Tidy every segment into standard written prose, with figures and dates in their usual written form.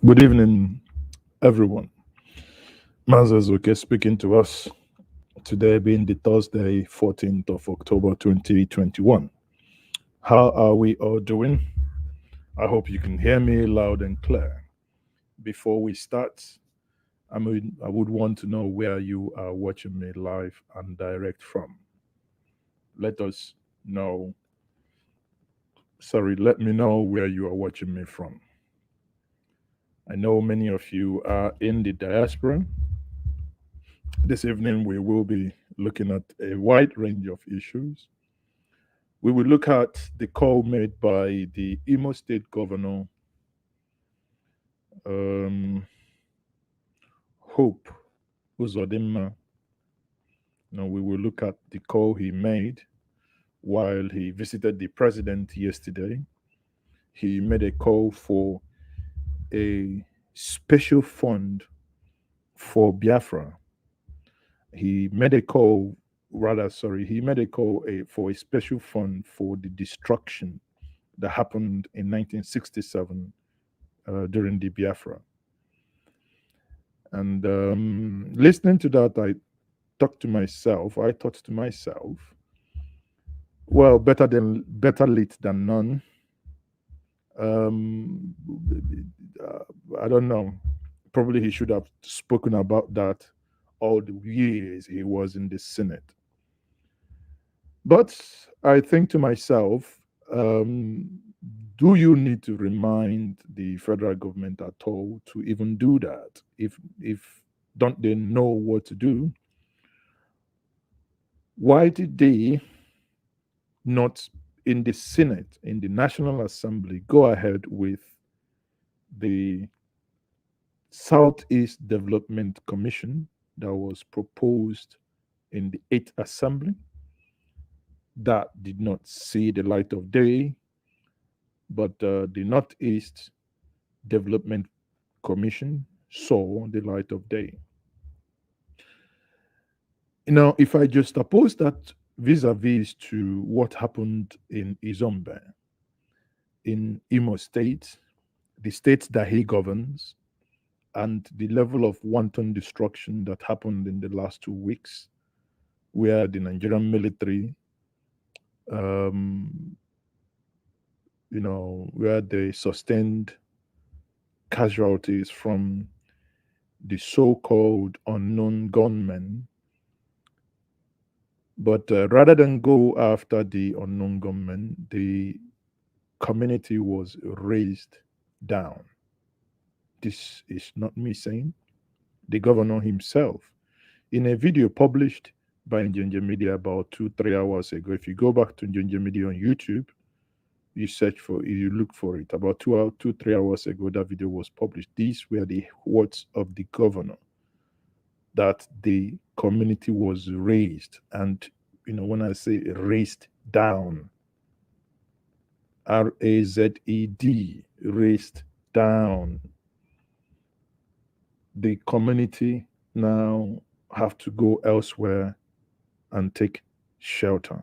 Good evening, everyone. Mazazuke speaking to us today, being the Thursday, 14th of October 2021. How are we all doing? I hope you can hear me loud and clear. Before we start, I would want to know where you are watching me live and direct from. Let us know, let me know where you are watching me from. I know many of you are in the diaspora. This evening, we will be looking at a wide range of issues. We will look at the call made by the Imo State Governor, um, Hope Uzodinma. We will look at the call he made while he visited the president yesterday. He made a call for a special fund for Biafra. He made a call, he made a call for a special fund for the destruction that happened in 1967 during the Biafra. And listening to that, I thought to myself, well, better late than none. Um, I don't know. Probably he should have spoken about that all the years he was in the Senate. But I think to myself, do you need to remind the federal government at all to even do that? If don't they know what to do? Why did they not in the Senate, in the National Assembly, go ahead with the Southeast Development Commission that was proposed in the Eighth Assembly that did not see the light of day, but the Northeast Development Commission saw the light of day. If I just oppose that vis-a-vis to what happened in Izombe, in Imo State, the state that he governs, and the level of wanton destruction that happened in the last 2 weeks, where the Nigerian military, um, where they sustained casualties from the so-called unknown gunmen. But rather than go after the unknown gunmen, the community was raised down. This is not me saying. The governor himself, in a video published by Njinja Media about 2-3 hours ago, if you go back to Njinja Media on YouTube, you look for it. About 2-3 hours ago, that video was published. These were the words of the governor, that the community was raised. And, when I say raised down, RAZED, raised down, the community now have to go elsewhere and take shelter.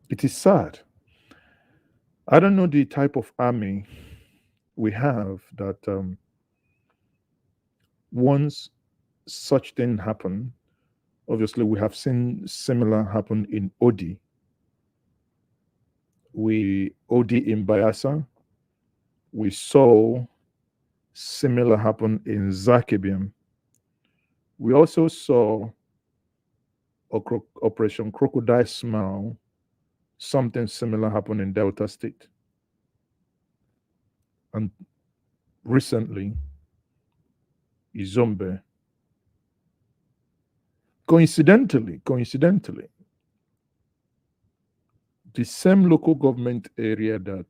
It is sad. I don't know the type of army we have that once such thing happen, obviously we have seen similar happen in Odi. Odi in Bayelsa, we saw similar happen in Zakibiam. We also saw Operation Crocodile Smile, something similar happen in Delta State. And recently, Izombe. Coincidentally, the same local government area that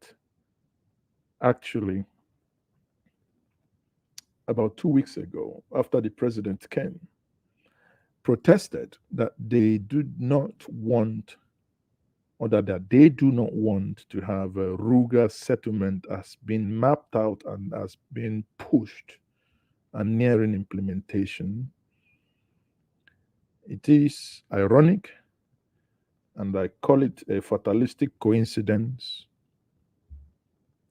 actually about 2 weeks ago, after the president came, protested that they do not want, or that they do not want to have a Ruga settlement as been mapped out and as been pushed and nearing implementation. It is ironic and I call it a fatalistic coincidence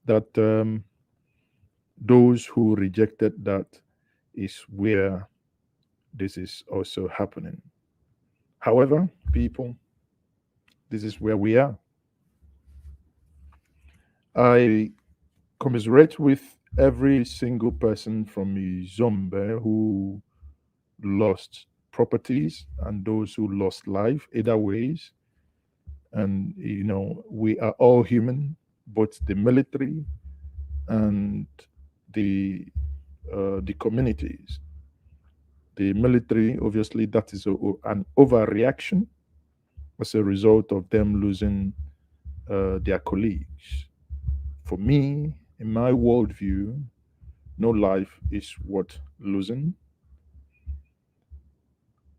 that those who rejected that is where this is also happening. However, people, this is where we are. I commiserate with every single person from Izombe who lost properties and those who lost life, either ways. And, we are all human, both the military and the communities. The military, obviously, that is an overreaction as a result of them losing their colleagues. For me, in my worldview, no life is worth losing.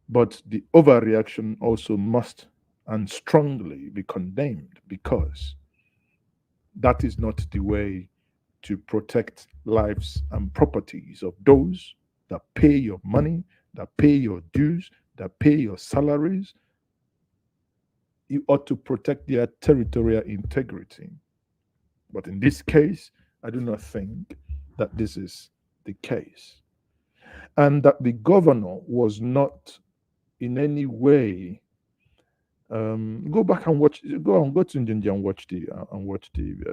But the overreaction also must and strongly be condemned because that is not the way to protect lives and properties of those that pay your money, that pay your dues, that pay your salaries. You ought to protect their territorial integrity. But in this case, I do not think that this is the case. And that the governor was not in any way go back and watch go to India and watch the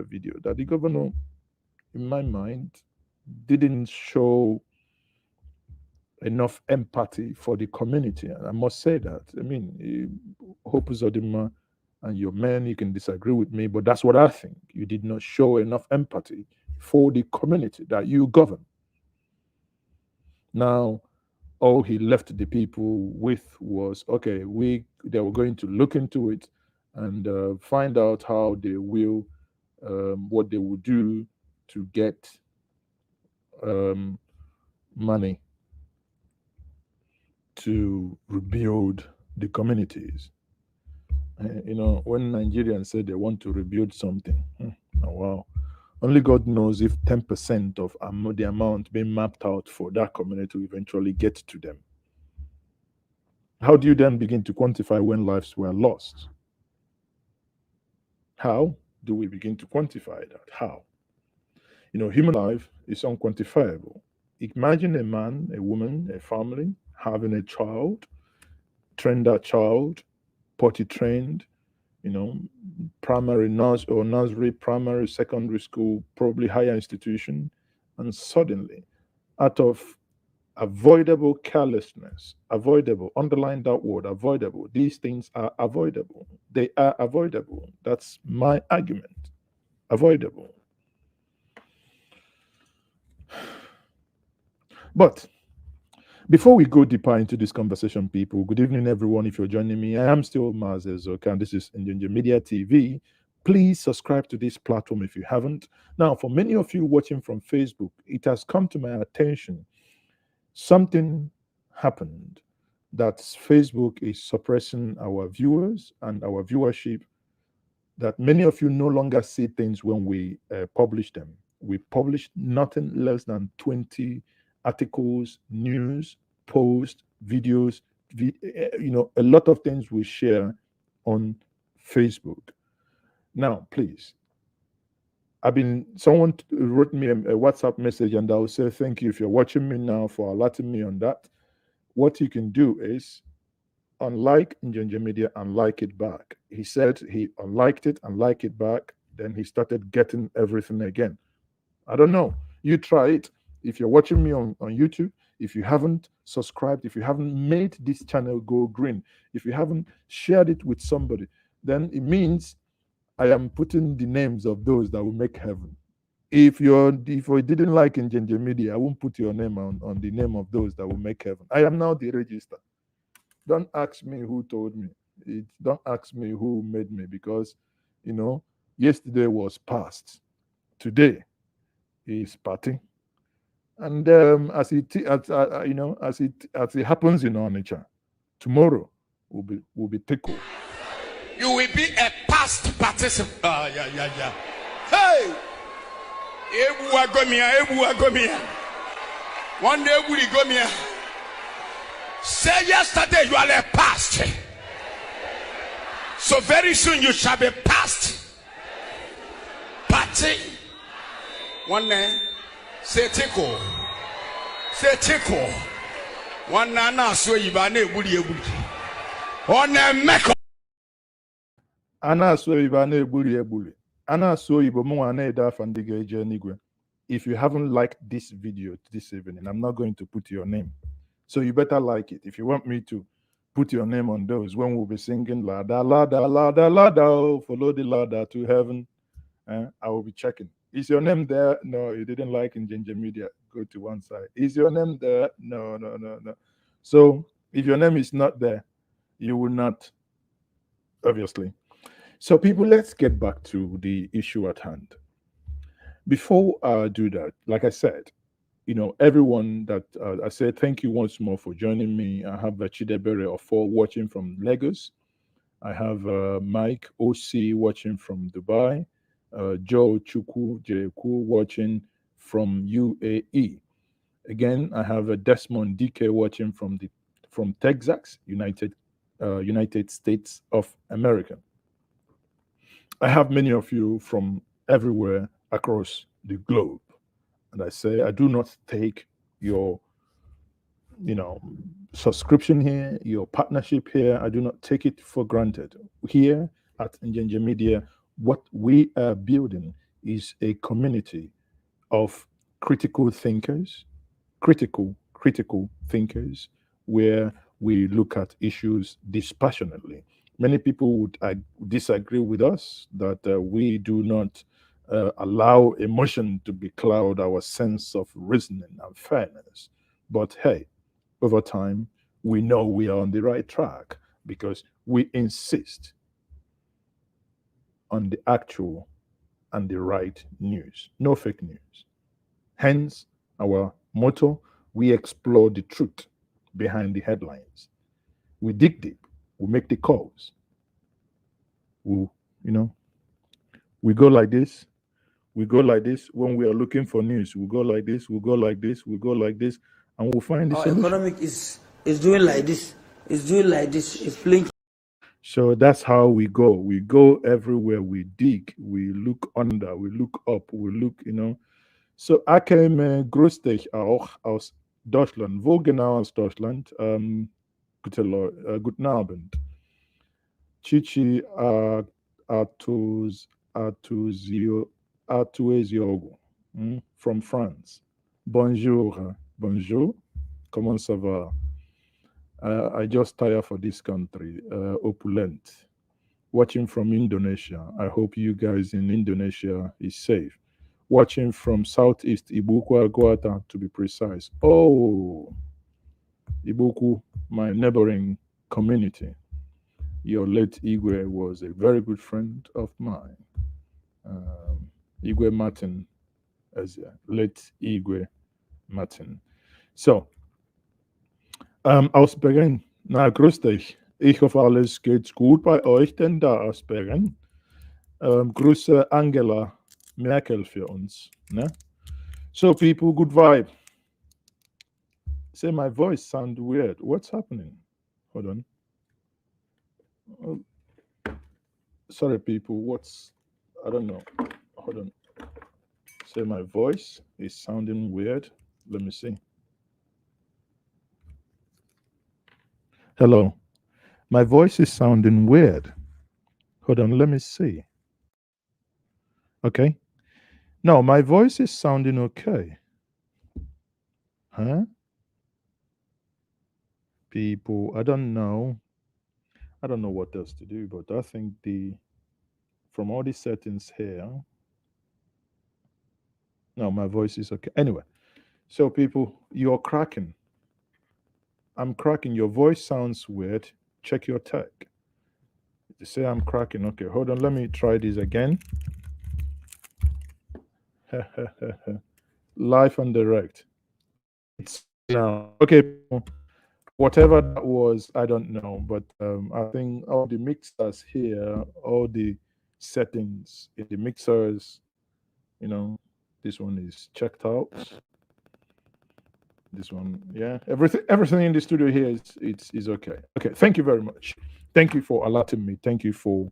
video that the governor, in my mind, didn't show enough empathy for the community. And I must say that. I mean, Hope Zodima and your men, you can disagree with me, but that's what I think. You did not show enough empathy for the community that you govern. Now, all he left the people with was, okay, they were going to look into it and find out how they will, what they will do to get money to rebuild the communities. When Nigerians say they want to rebuild something, oh, wow. Only God knows if 10% of the amount being mapped out for that community will eventually get to them. How do you then begin to quantify when lives were lost? How do we begin to quantify that? How? Human life is unquantifiable. Imagine a man, a woman, a family having a child, train that child, potty trained, primary nursery, primary, secondary school, probably higher institution, and suddenly, out of avoidable carelessness, avoidable, underline that word, avoidable. These things are avoidable. They are avoidable. That's my argument. Avoidable. But before we go deeper into this conversation, people, good evening, everyone. If you're joining me, I am still Maz Ezoka, and this is Njinja Media TV. Please subscribe to this platform if you haven't. Now, for many of you watching from Facebook, it has come to my attention something happened that Facebook is suppressing our viewers and our viewership, that many of you no longer see things when we publish them. We publish nothing less than 20 articles, news, posts, videos, a lot of things we share on Facebook. Now, please, someone wrote me a WhatsApp message and I'll say, thank you if you're watching me now for alerting me on that. What you can do is unlike Njinja Media and like it back. He said he unliked it and liked it back. Then he started getting everything again. I don't know. You try it. If you're watching me on YouTube, if you haven't subscribed, if you haven't made this channel go green, if you haven't shared it with somebody, then it means I am putting the names of those that will make heaven. If you didn't like Njinja Media, I won't put your name on the name of those that will make heaven. I am now the register. Don't ask me who told me. Don't ask me who made me, because yesterday was past. Today is party. And as it happens in our nature, tomorrow will be tickle. You will be a past participant. Yeah. Hey, Ebu Agomia. One day we go me. Say yesterday you are a past. So very soon you shall be past. Party. One name. Say tickle. Say tickle. One nana so you ba na ebuli ebuli. On meko. Ana so iba na ebuli ebuli. Ana so ibo mo ana eda fandiga eje nigwe. If you haven't liked this video this evening, I'm not going to put your name. So you better like it. If you want me to put your name on those when we'll be singing Lada, Lada, Lada, Lada, oh, follow the ladder to heaven, I will be checking. Is your name there? No, you didn't like in Ginger Media. Go to one side. Is your name there? No, no, no, no. So if your name is not there, you will not, obviously. So people, let's get back to the issue at hand. Before I do that, like I said, everyone that I said thank you once more for joining me. I have Chidebere or four watching from Lagos. I have Mike OC watching from Dubai. Joe Chuku Jeku watching from UAE. Again, I have Desmond DK watching from Texas, United States of America. I have many of you from everywhere across the globe. And I say, I do not take your, subscription here, your partnership here. I do not take it for granted. Here at Njenje Media, what we are building is a community of critical thinkers, where we look at issues dispassionately. Many people would disagree with us that we do not allow emotion to becloud our sense of reasoning and fairness. But hey, over time, we know we are on the right track because we insist on the actual and the right news, no fake news. Hence, our motto: we explore the truth behind the headlines. We dig deep, we make the calls. We, you know, we go like this, we go like this when we are looking for news. We go like this, we go like this, we go like this, and we'll find the Our solution. economic is doing like this. It's doing like this. It's playing. So that's how we go. We go everywhere. We dig. We look under. We look up. We look. So ich grüß dich auch aus Deutschland. Wo genau aus Deutschland? Guten Abend. Chichi Atueziogo from France. Bonjour. Bonjour. Comment ça va? I just tire for this country. Opulent. Watching from Indonesia. I hope you guys in Indonesia is safe. Watching from Southeast Ibuku Aguata, to be precise. Oh, Ibuku, my neighboring community. Your late Igwe was a very good friend of mine. Igwe Martin, as late Igwe Martin. So, aus Berlin. Na, grüß dich. Ich hoffe, alles geht gut bei euch, denn da aus Berlin. Grüße Angela Merkel für uns. Ne? So, people, good vibe. Say, my voice sound weird. What's happening? Hold on. Oh, sorry, people. I don't know. Hold on. Say, my voice is sounding weird. Let me see. Hello. My voice is sounding weird. Hold on, let me see. Okay. No, my voice is sounding okay. Huh? People, I don't know. I don't know what else to do, but I think from all the settings here. No, my voice is okay. Anyway, so people, you're cracking. I'm cracking. Your voice sounds weird. Check your tech. You say I'm cracking. Okay, hold on. Let me try this again. Live and direct. It's now. Okay, whatever that was, I don't know. But I think all the mixers here, all the settings in the mixers, this one is checked out. This one, yeah, everything in the studio here is okay. Okay, thank you very much. Thank you for alerting me. Thank you for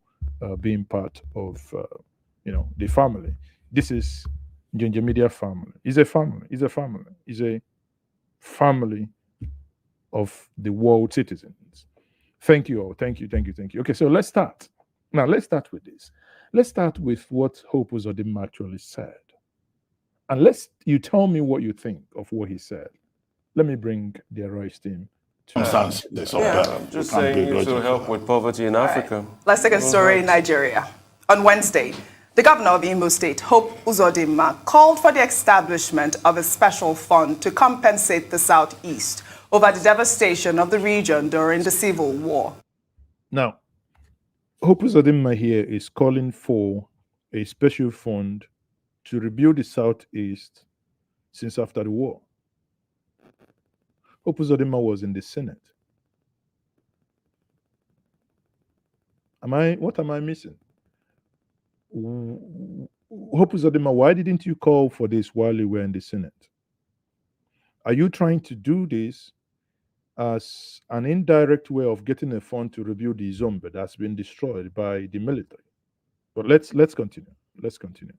being part of the family. This is Ginger Media family. It's a family. It's a family. It's a family of the world citizens. Thank you all. Thank you. Thank you. Thank you. Okay, so let's start. Now let's start with this. Let's start with what Hope Uzodimma actually said. And let's you tell me what you think of what he said. Let me bring the Arise team to Circumstances of Yeah, that. just We can't saying begrudge to him for help that. with poverty in Africa. Let's take a story in Nigeria. On Wednesday, the governor of Imo State, Hope Uzodimma, called for the establishment of a special fund to compensate the Southeast over the devastation of the region during the Civil War. Now, Hope Uzodimma here is calling for a special fund to rebuild the Southeast since after the war. Hope Uzodimma was in the Senate. What am I missing? Hope Uzodimma, why didn't you call for this while you were in the Senate? Are you trying to do this as an indirect way of getting a fund to rebuild the Izombe that's been destroyed by the military? But let's continue. Let's continue.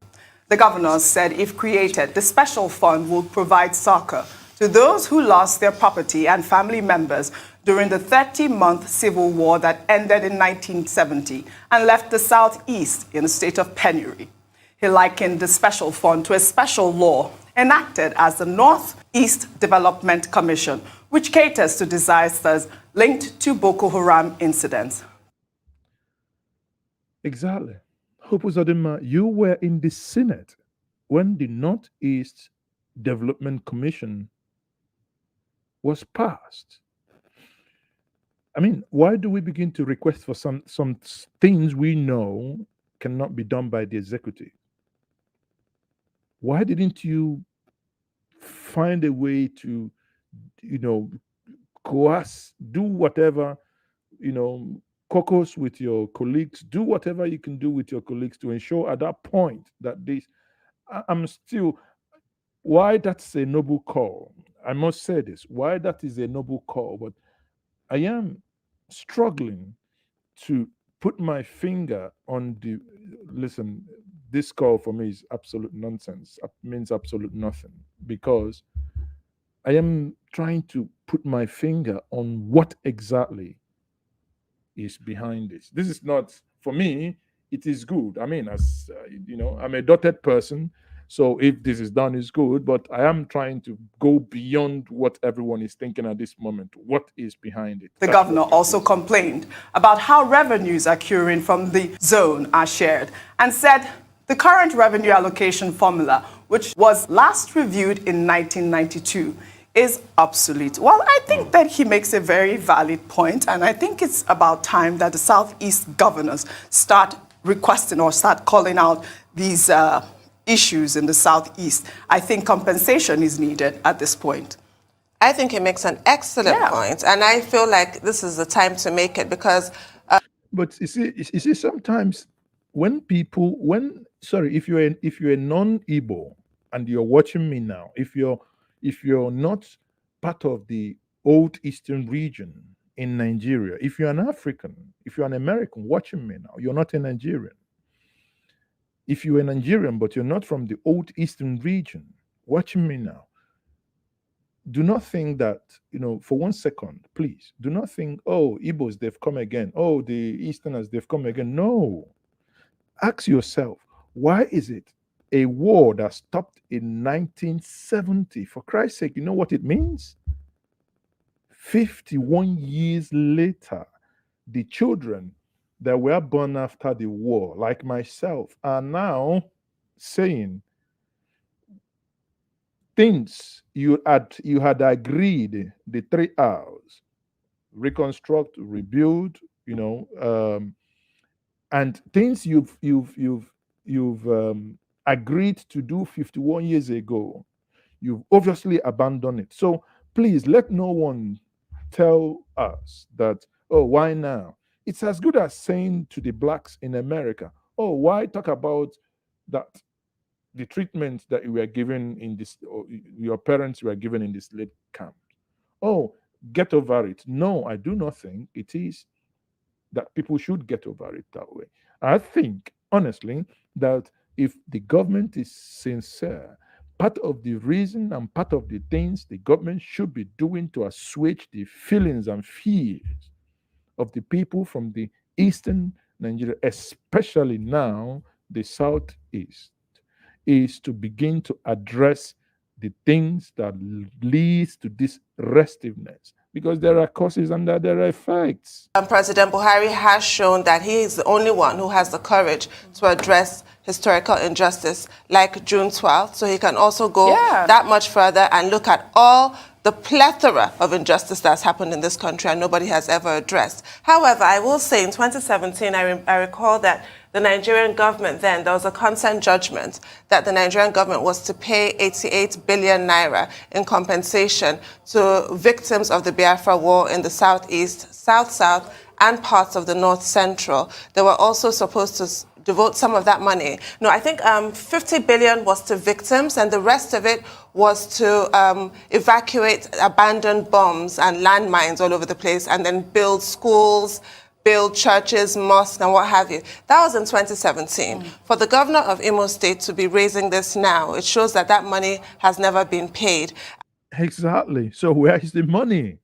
The governor said if created, the special fund will provide succor to those who lost their property and family members during the 30-month civil war that ended in 1970 and left the Southeast in a state of penury. He likened the special fund to a special law enacted as the Northeast Development Commission, which caters to disasters linked to Boko Haram incidents. Exactly. Hope Uzodimma, you were in the Senate when the Northeast Development Commission was passed. I mean, why do we begin to request for some things we know cannot be done by the executive? Why didn't you find a way to, coerce, do whatever, caucus with your colleagues, do whatever you can do with your colleagues to ensure at that point that I'm still, why that's a noble call. I must say this, why that is a noble call, but I am struggling to put my finger on listen, this call for me is absolute nonsense. It means absolute nothing because I am trying to put my finger on what exactly is behind this. This is not, for me, it is good. I mean, as I'm a dotted person. So if this is done, it's good. But I am trying to go beyond what everyone is thinking at this moment. What is behind it? The governor also complained about how revenues accruing from the zone are shared and said the current revenue allocation formula, which was last reviewed in 1992, is obsolete. Well, I think that he makes a very valid point, and I think it's about time that the Southeast governors start requesting or start calling out these issues in the Southeast. I think compensation is needed at this point. I think he makes an excellent point, and I feel like this is the time to make it because. But you see, sometimes if you're a non-Igbo and you're watching me now, if you're not part of the old Eastern region in Nigeria, if you're an African, if you're an American watching me now, you're not a Nigerian. If you're a Nigerian, but you're not from the old Eastern region, watching me now, do not think that, for 1 second, please, do not think, oh, Igbos, they've come again. Oh, the Easterners, they've come again. No. Ask yourself, why is it a war that stopped in 1970? For Christ's sake, you know what it means? 51 years later, the children that were born after the war, like myself, are now saying things you had agreed the 3 hours, reconstruct, rebuild, and things you've agreed to do 51 years ago, you've obviously abandoned it. So please let no one tell us that, oh, why now? It's as good as saying to the blacks in America, oh, why talk about that the treatment that you were given in this, or your parents were given in this late camp? Oh, get over it. No, I do not think it is that people should get over it that way. I think, honestly, that if the government is sincere, part of the reason and part of the things the government should be doing to assuage the feelings and fears of the people from the eastern Nigeria, especially now the southeast, is to begin to address the things that leads to this restiveness, because there are causes and there are effects. President Buhari has shown that he is the only one who has the courage to address historical injustice like June 12th. So he can also go that much further and look at all the plethora of injustice that's happened in this country and nobody has ever addressed. However, I will say in 2017, I recall that the Nigerian government then, there was a consent judgment that the Nigerian government was to pay 88 billion naira in compensation to victims of the Biafra war in the southeast, south, and parts of the north central. They were also supposed to devote some of that money. No, I think 50 billion was to victims and the rest of it was to evacuate abandoned bombs and landmines all over the place and then build schools, build churches, mosques, and what have you. That was in 2017. For the governor of Imo State to be raising this now, it shows that that money has never been paid. Exactly. So where is the money?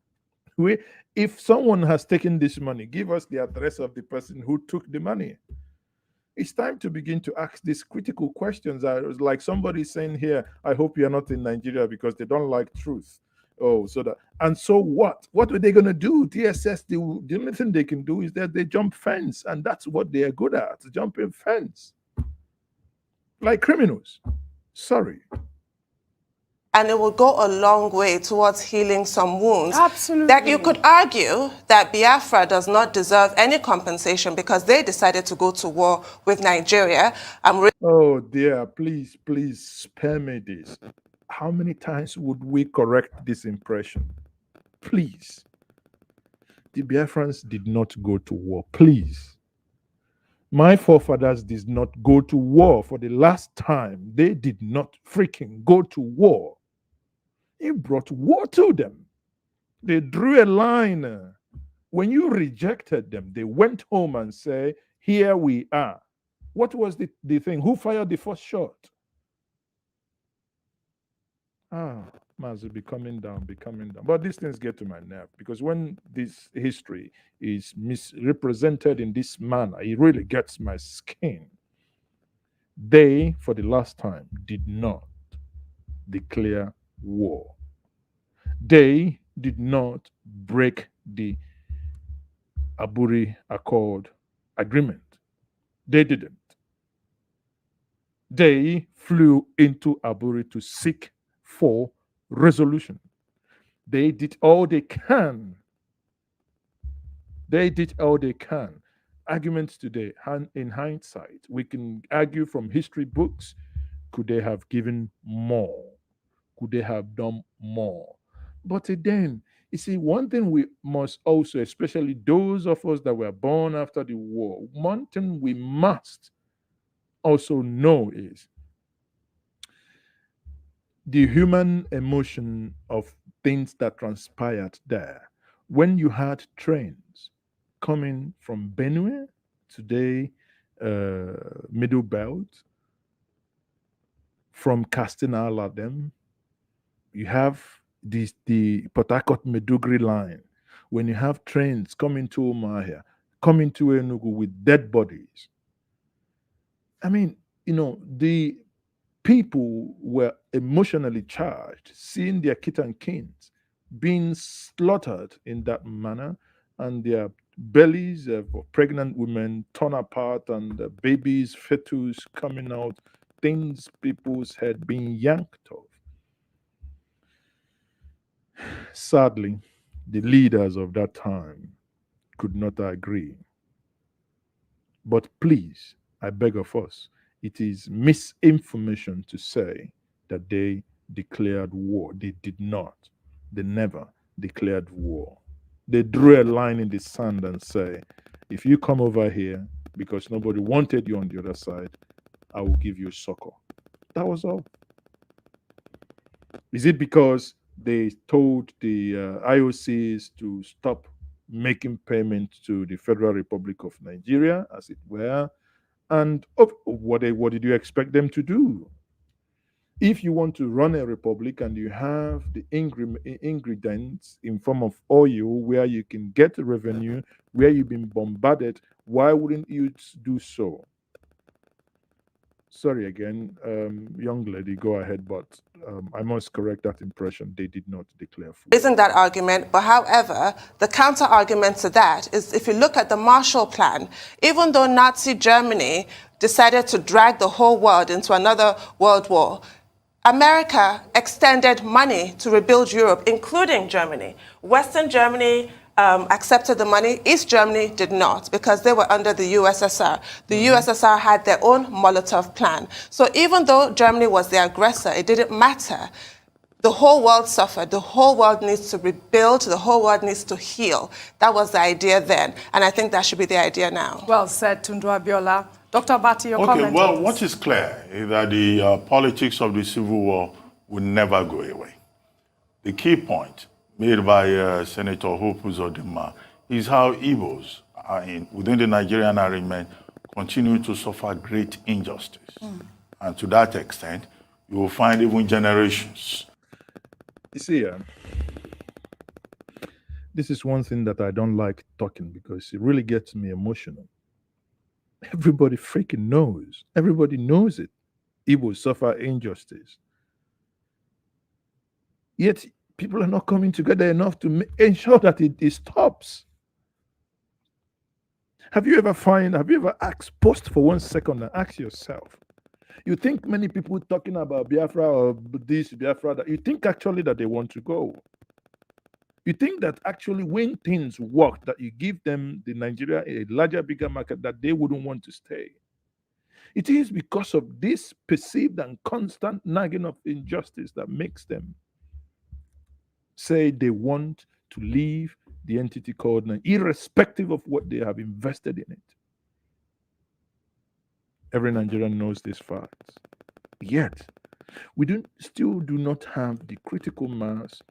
If someone has taken this money, give us the address of the person who took the money. It's time to begin to ask these critical questions. I was like somebody saying here, I hope you're not in Nigeria because they don't like truth. Oh, so what? What are they going to do? DSS, the only thing they can do is that they jump fence, and that's what they are good at, jumping fence. Like criminals. Sorry. And it will go a long way towards healing some wounds. Absolutely. That you could argue that Biafra does not deserve any compensation because they decided to go to war with Nigeria. Oh dear, please spare me this. How many times would we correct this impression? Please. The Biafrans did not go to war. Please. My forefathers did not go to war for the last time. They did not freaking go to war. It brought war to them. They drew a line. When you rejected them, they went home and said, here we are. What was the thing? Who fired the first shot? Mazu, be coming down. But these things get to my nerve because when this history is misrepresented in this manner, it really gets my skin. They, for the last time, did not declare war. They did not break the Aburi Accord agreement. They didn't. They flew into Aburi to seek for resolution. They did all they can. Arguments today, in hindsight, we can argue from history books, could they have given more? Could they have done more? But then, you see, one thing we must also, especially those of us that were born after the war, one thing we must also know is the human emotion of things that transpired there. When you had trains coming from Benue, today, Middle Belt, from Castina Ladem, you have the Port Harcourt Medugri line. When you have trains coming to Umahia, coming to Enugu with dead bodies. I mean, the people were emotionally charged, seeing their kith and kins being slaughtered in that manner, and their bellies of pregnant women torn apart, and the babies, fetus coming out, things people's head being yanked off. Sadly, the leaders of that time could not agree. But please, I beg of us, it is misinformation to say that they declared war. They did not. They never declared war. They drew a line in the sand and say, if you come over here because nobody wanted you on the other side, I will give you succor. That was all. Is it because they told the IOCs to stop making payments to the Federal Republic of Nigeria, as it were. And what did you expect them to do? If you want to run a republic and you have the ingredients in form of oil where you can get revenue, where you've been bombarded, why wouldn't you do so? Sorry again, young lady, go ahead, but I must correct that impression. They did not declare food. Isn't that argument? But however, the counter argument to that is if you look at the Marshall Plan, even though Nazi Germany decided to drag the whole world into another world war, America extended money to rebuild Europe, including Germany. Western Germany accepted the money. East Germany did not because they were under the USSR. The USSR had their own Molotov plan. So even though Germany was the aggressor, it didn't matter. The whole world suffered. The whole world needs to rebuild. The whole world needs to heal. That was the idea then. And I think that should be the idea now. Well said, Tundu Abiola. Dr. Bati, your comment? Okay, well, what is clear is that the politics of the Civil War will never go away. The key point made by Senator Hope Uzodinma is how Igbos within the Nigerian arrangement continue to suffer great injustice. And to that extent, you will find even generations. You see, this is one thing that I don't like talking because it really gets me emotional. Everybody freaking knows. Everybody knows it. Igbos suffer injustice. Yet people are not coming together enough to ensure that it stops. Have you ever post for 1 second and ask yourself, you think many people talking about Biafra or this, Biafra, that you think actually that they want to go? You think that actually when things work, that you give them, the Nigeria, a larger, bigger market, that they wouldn't want to stay? It is because of this perceived and constant nagging of injustice that makes them say they want to leave the entity called Nigeria, irrespective of what they have invested in it. Every Nigerian knows these facts. Yet, we still do not have the critical mass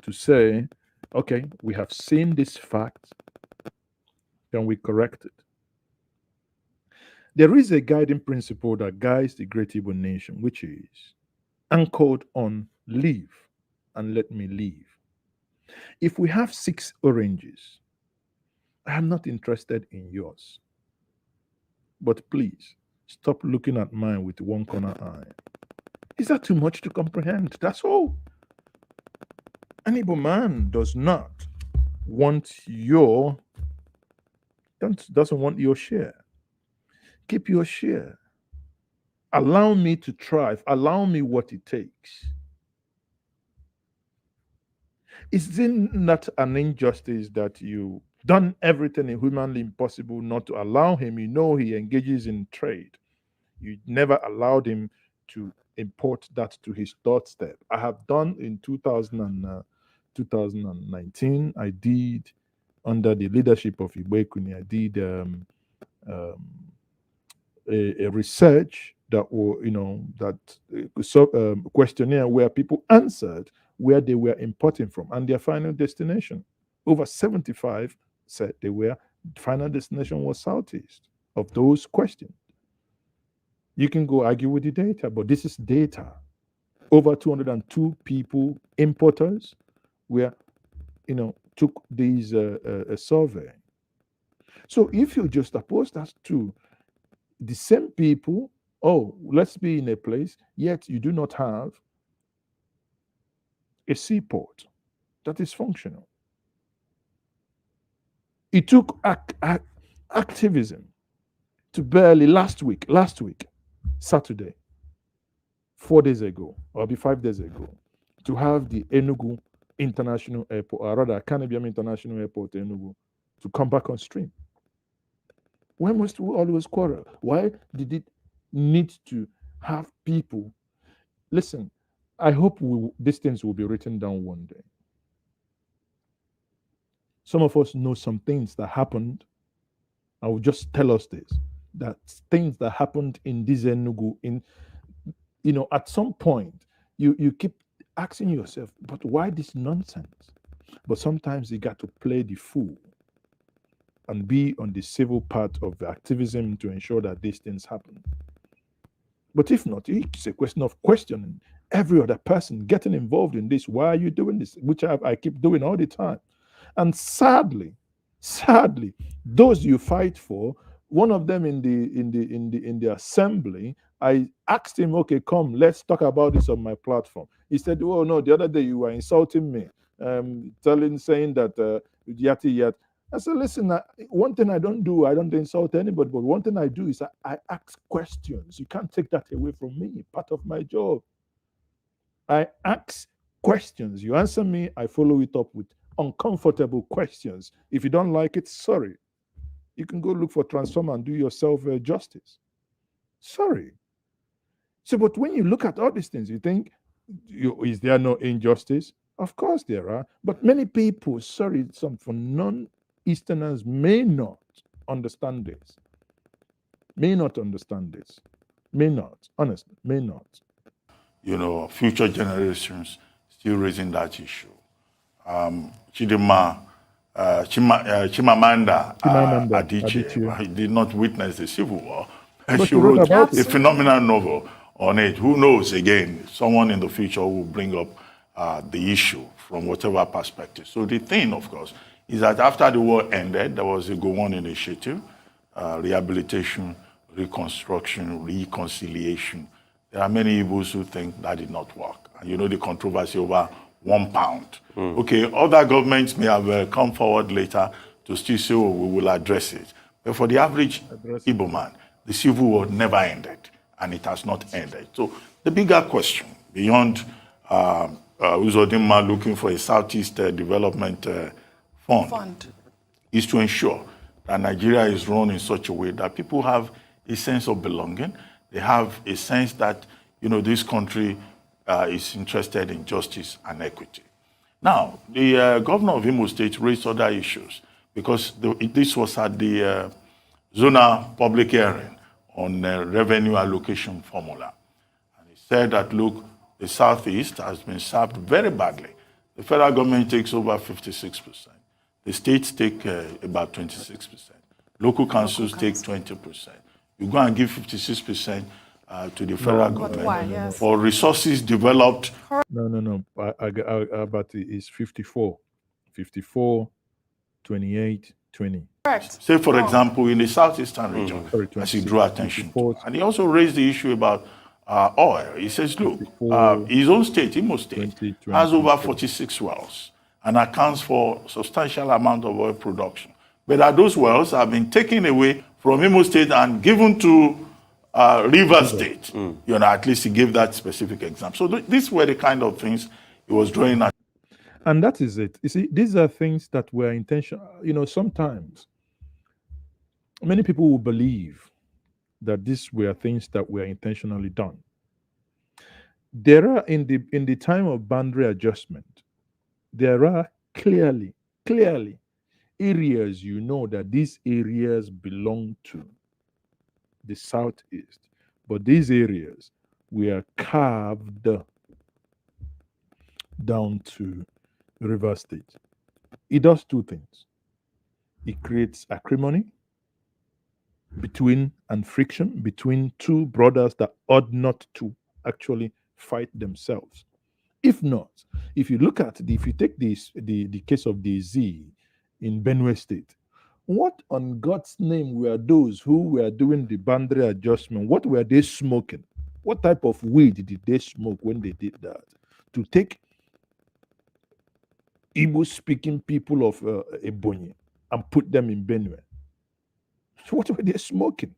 to say, okay, we have seen this fact, can we correct it? There is a guiding principle that guides the great Igbo nation, which is anchored on live and let me live. If we have 6 oranges, I am not interested in yours. But please, stop looking at mine with one corner eye. Is that too much to comprehend? That's all. An Igbo man does not want doesn't want your share. Keep your share. Allow me to thrive. Allow me what it takes. Is it not an injustice that you've done everything humanly impossible not to allow him? You know he engages in trade. You never allowed him to import that to his doorstep. I have done in 2019, I did, under the leadership of Igboho, I did a research that questionnaire where people answered where they were importing from and their final destination. Over 75 said final destination was southeast of those questions. You can go argue with the data, but this is data. Over 202 people, importers, took these survey. So if you just oppose that to the same people, let's be in a place, yet you do not have a seaport that is functional. It took activism to barely last week, Saturday, 4 days ago, or maybe 5 days ago, to have the Enugu International Airport, or rather, Kanibiam International Airport, Enugu, to come back on stream. Why must we always quarrel? Why did it need to have people? Listen, I hope these things will be written down one day. Some of us know some things that happened. I will just tell us this, that things that happened in this Enugu, at some point, you keep asking yourself, but why this nonsense? But sometimes you got to play the fool and be on the civil part of the activism to ensure that these things happen. But if not, it's a question of questioning every other person getting involved in this. Why are you doing this? Which I keep doing all the time. And sadly, those you fight for, one of them in the assembly, I asked him, okay, come, let's talk about this on my platform. He said, oh no, the other day you were insulting me, saying that yati yat. I said, listen, one thing I don't insult anybody, but one thing I do is I ask questions. You can't take that away from me. Part of my job. I ask questions. You answer me, I follow it up with uncomfortable questions. If you don't like it, sorry. You can go look for transformer and do yourself justice. Sorry. So, but when you look at all these things, you think, is there no injustice? Of course there are. But many people, sorry, some for non-Easterners may not understand this. May not understand this. May not. Honestly, may not. You know, future generations still raising that issue. Chimamanda Adichie did not witness the Civil War. But She wrote a phenomenal novel on it. Who knows, again, someone in the future will bring up the issue from whatever perspective. So the thing, of course, is that after the war ended, there was a Go-On initiative, rehabilitation, reconstruction, reconciliation. There are many Igbos who think that did not work. And you know the controversy over £1. Okay, other governments may have come forward later to still say, oh, we will address it. But for the average Igbo man, the Civil War never ended, and it has not ended. So the bigger question, beyond Uzodinma looking for a Southeast Development Fund, is to ensure that Nigeria is run in such a way that people have a sense of belonging. They have a sense that, you know, this country is interested in justice and equity. Now, the governor of Imo State raised other issues because this was at the zonal public hearing on revenue allocation formula. And he said that, look, the Southeast has been served very badly. The federal government takes over 56%. The states take about 26%. Local councils take 20%. You go and give 56% to the federal government for resources developed. No. But it's 54. 54, 28, 20. Correct. Say, for example, in the southeastern region, as he drew attention to. And he also raised the issue about oil. He says, look, his own state, Imo State, has over 46 wells and accounts for a substantial amount of oil production. But that those wells have been taken away from Imo State and given to River State. You know, at least he gave that specific example. So these were the kind of things he was drawing at. And that is it. You see, these are things that were intentional. You know, sometimes many people will believe that these were things that were intentionally done. There are in the time of boundary adjustment, there are clearly areas you know that these areas belong to the Southeast, but these areas were carved down to River State. It does two things. It creates acrimony between and friction between two brothers that ought not to actually fight themselves. If not, if you take the case of the Z in Benue State, what on God's name were those who were doing the boundary adjustment? What were they smoking? What type of weed did they smoke when they did that? To take Igbo-speaking people of Ebonyi and put them in Benue. So what were they smoking?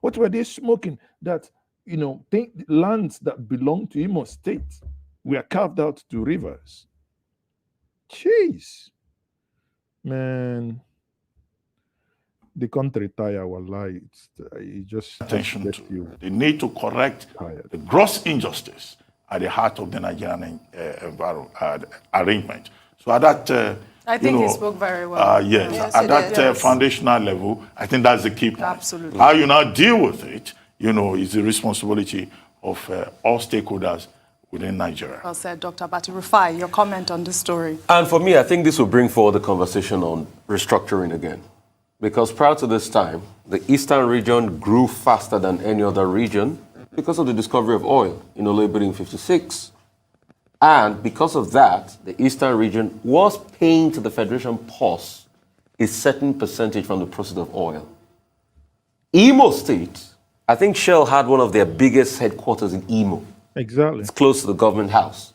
What were they smoking? That, you know, lands that belong to Imo State were carved out to rivers. Jeez. Man. The country tire will lie. It just attention to you. The need to correct the gross injustice at the heart of the Nigerian arrangement. So at that, I think he spoke very well. Yes, at that foundational level, I think that's the key point. Absolutely. How you now deal with it, you know, is the responsibility of all stakeholders within Nigeria. Well said, Dr. Abati. Rufai, your comment on this story. And for me, I think this will bring forward the conversation on restructuring again. Because prior to this time, the eastern region grew faster than any other region because of the discovery of oil in Olebiri in 56. And because of that, the eastern region was paying to the Federation Purse a certain percentage from the proceeds of oil. Imo State, I think Shell had one of their biggest headquarters in Imo. Exactly. It's close to the government house.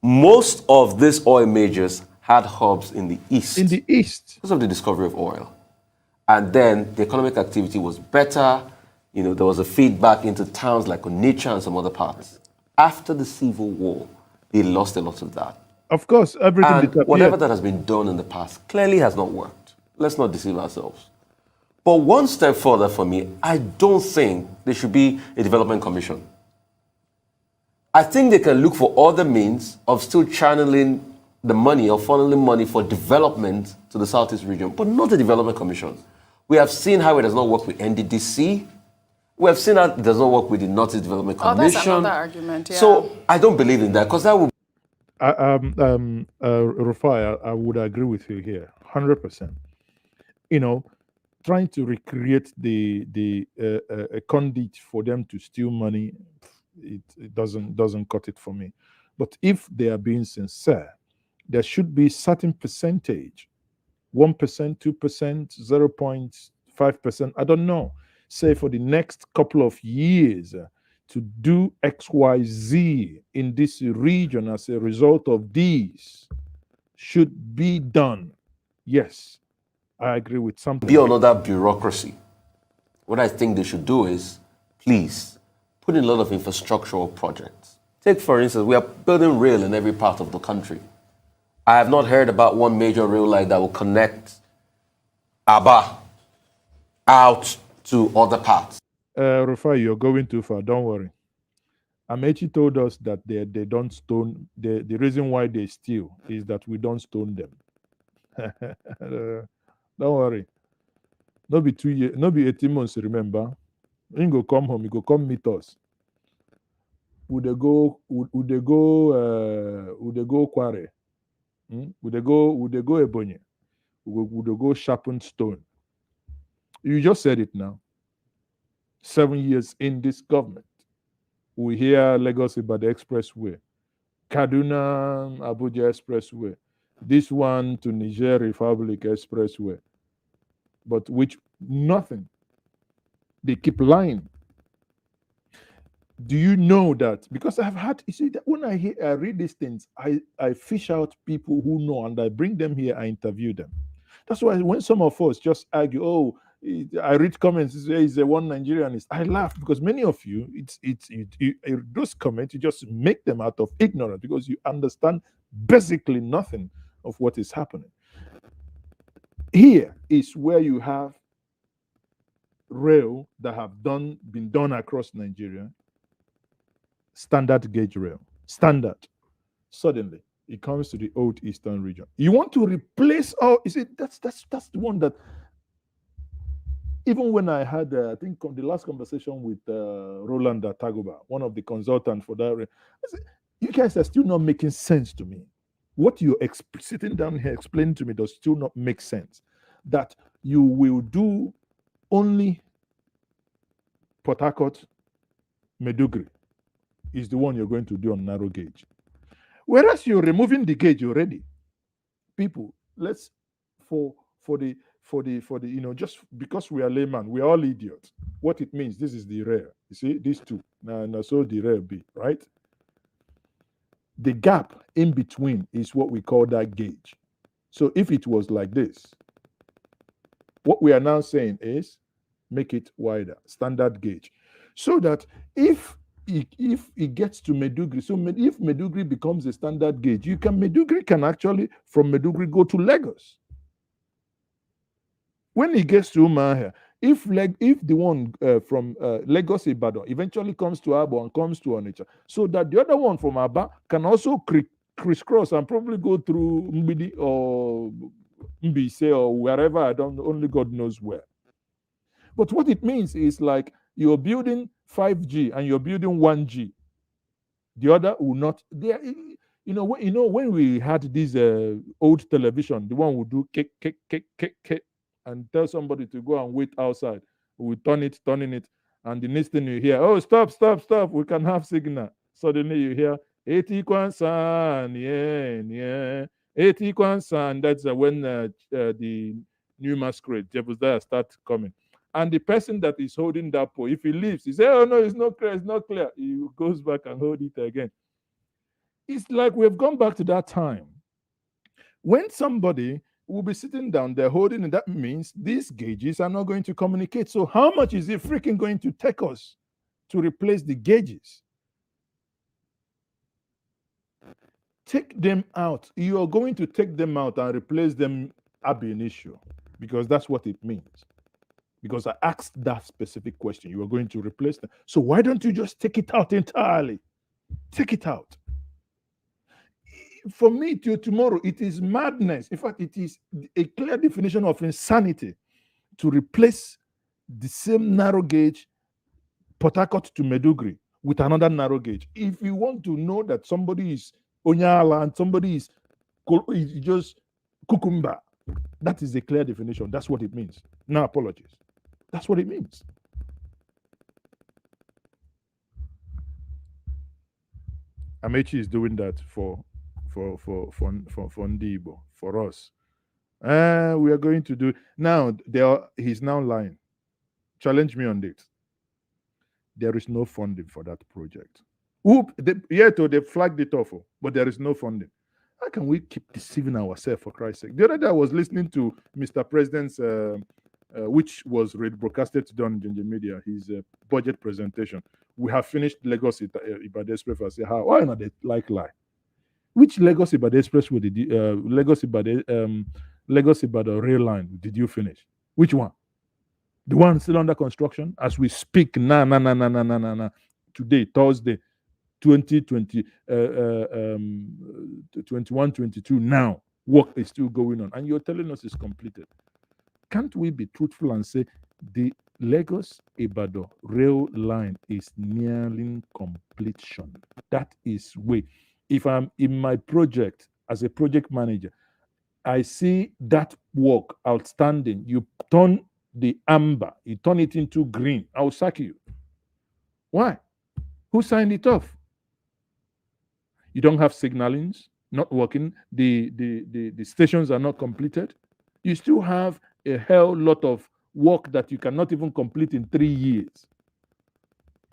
Most of these oil majors had hubs in the east. In the east. Because of the discovery of oil. And then the economic activity was better. You know, there was a feedback into towns like Onitsha and some other parts. After the Civil War, they lost a lot of that. Of course, everything And disappeared. whatever that has been done in the past clearly has not worked. Let's not deceive ourselves. But one step further for me, I don't think there should be a development commission. I think they can look for other means of still channeling the money or funneling money for development to the Southeast region, but not a development commission. We have seen how it does not work with NDDC. We have seen how it does not work with the Northeast Development Commission. Oh, that's another argument, yeah. So I don't believe in that because that would Rufai, I would agree with you here, 100%. You know, trying to recreate the a conduit for them to steal money, it doesn't cut it for me. But if they are being sincere, there should be certain percentage, 1%, 2%, 0.5%. I don't know. Say for the next couple of years. To do XYZ in this region as a result of these should be done. Yes, I agree with something. be another bureaucracy. What I think they should do is, please, put in a lot of infrastructural projects. Take, for instance, we are building rail in every part of the country. I have not heard about one major rail line that will connect Aba out to other parts. Rufai, you're going too far. Don't worry. Amechi told us that they don't stone. The reason why they steal is that we don't stone them. Don't worry. No be 2 years, no be 18 months, remember. You go come home, you go come meet us. Would they go Kware? Would they go Ebonyi? Would they go sharpen stone? You just said it now. 7 years in this government. We hear Lagos about the expressway, Kaduna Abuja expressway, this one to Niger Republic expressway, but which nothing. They keep lying. Do you know that? Because I've had, you see, that when I read these things, I fish out people who know and I bring them here, I interview them. That's why when some of us just argue, oh, I read comments, it's a one Nigerianist. I laugh because many of you, those comments, you just make them out of ignorance because you understand basically nothing of what is happening. Here is where you have rail that have been done across Nigeria, standard gauge rail, standard. Suddenly, it comes to the old eastern region. You want to replace all? You see, that's the one that. Even when I had, I think, the last conversation with Roland Tagoba, one of the consultants for that, I said, you guys are still not making sense to me. What you're sitting down here explaining to me does still not make sense. That you will do only Port Harcourt, Medugri is the one you're going to do on narrow gauge. Whereas you're removing the gauge already. People, let's, for the just because we are layman, we are all idiots. What it means, this is the rare. You see, these two. Now, so the rare B, right? The gap in between is what we call that gauge. So if it was like this, what we are now saying is make it wider, standard gauge. So that if it gets to Medugri, so if Medugri becomes a standard gauge, Medugri can actually, from Medugri, go to Lagos. When it gets to Umahia, if the one from Lagos Ibadan eventually comes to Abo and comes to Onitsha, so that the other one from Aba can also crisscross and probably go through Mbidi or Mbise or wherever, only God knows where. But what it means is like you're building 5G and you're building 1G. The other will not. When we had this old television, the one would do kick, kick, kick, kick, kick, and tell somebody to go and wait outside. We turning it, and the next thing you hear, oh, stop, stop, stop, we can have signal. Suddenly you hear, Eti Kwansan, yeah, yeah. Eti Kwansan, that's when the new masquerade, Jebuzaya, start coming. And the person that is holding that pole, if he leaves, he says, oh, no, it's not clear, it's not clear. He goes back and hold it again. It's like we've gone back to that time. When somebody will be sitting down there holding it, that means these gauges are not going to communicate. So how much is it freaking going to take us to replace the gauges? Take them out. You are going to take them out and replace them ab initio, because that's what it means. Because I asked that specific question. You are going to replace them. So why don't you just take it out entirely? Take it out. For me, till tomorrow, it is madness. In fact, it is a clear definition of insanity to replace the same narrow gauge, Port Harcourt to Medugri, with another narrow gauge. If you want to know that somebody is Onyala and somebody is just Kukumba, that is a clear definition. That's what it means. No apologies. That's what it means. Amechi is doing that for Ndibo, for us. We are going to do now. He's now lying. Challenge me on this. There is no funding for that project. They flagged it off, but there is no funding. How can we keep deceiving ourselves, for Christ's sake? The other day I was listening to Mr. President's, which was broadcasted today on Ginger Media, his budget presentation. We have finished Lagos Ibadan Express. I say, how? Why not they lie? Which Lagos Ibadan Express with the Lagos Ibadan rail line did you finish? Which one? The one still under construction as we speak. Today, Thursday, 2020, 21, 22. Now, work is still going on, and you're telling us it's completed. Can't we be truthful and say the Lagos Ibadan rail line is nearing completion? That is way. If I'm in my project as a project manager, I see that work outstanding. You turn the amber, you turn it into green, I'll sack you. Why? Who signed it off? You don't have signalings, not working. The stations are not completed. You still have a hell lot of work that you cannot even complete in 3 years.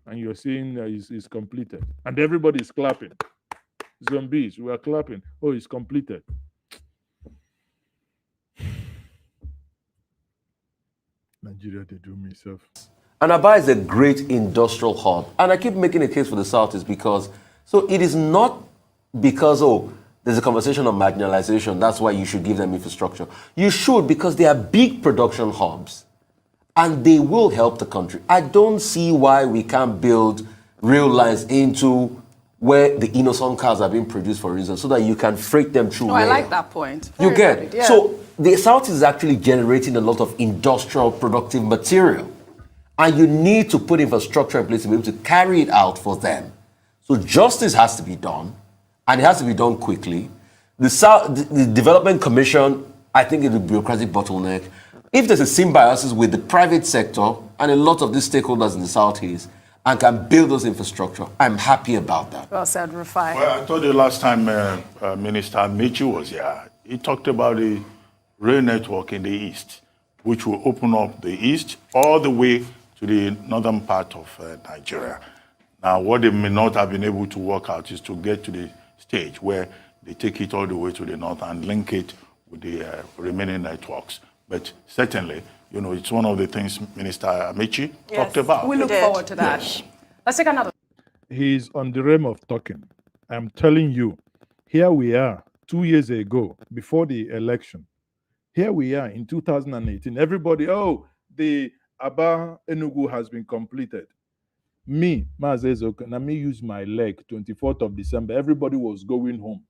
And you're saying it's completed. And everybody is clapping. Zombies, we are clapping. Oh, it's completed. Nigeria, they do me self. And Aba is a great industrial hub. And I keep making a case for the South is because, so it is not because, there's a conversation on marginalization, that's why you should give them infrastructure. You should, because they are big production hubs and they will help the country. I don't see why we can't build rail lines into where the innocent cars are being produced, for instance, so that you can freight them through. I like that point. You Very get valid, yeah. So the South is actually generating a lot of industrial productive material. And you need to put infrastructure in place to be able to carry it out for them. So justice has to be done, and it has to be done quickly. The Development Commission, I think it's a bureaucratic bottleneck. If there's a symbiosis with the private sector and a lot of these stakeholders in the Southeast and can build those infrastructure, I'm happy about that. Well said, Rufai. Well, I thought the last time Minister Michi was here, he talked about the rail network in the East, which will open up the East all the way to the northern part of Nigeria. Now, what they may not have been able to work out is to get to the stage where they take it all the way to the north and link it with the remaining networks. But certainly, it's one of the things Minister Amici talked about. We look forward to that. Yes. Let's take another. He's on the realm of talking. I'm telling you, here we are 2 years ago, before the election. Here we are in 2018. Everybody, the Aba Enugu has been completed. Me, Mazezoka, and me use my leg, 24th of December. Everybody was going home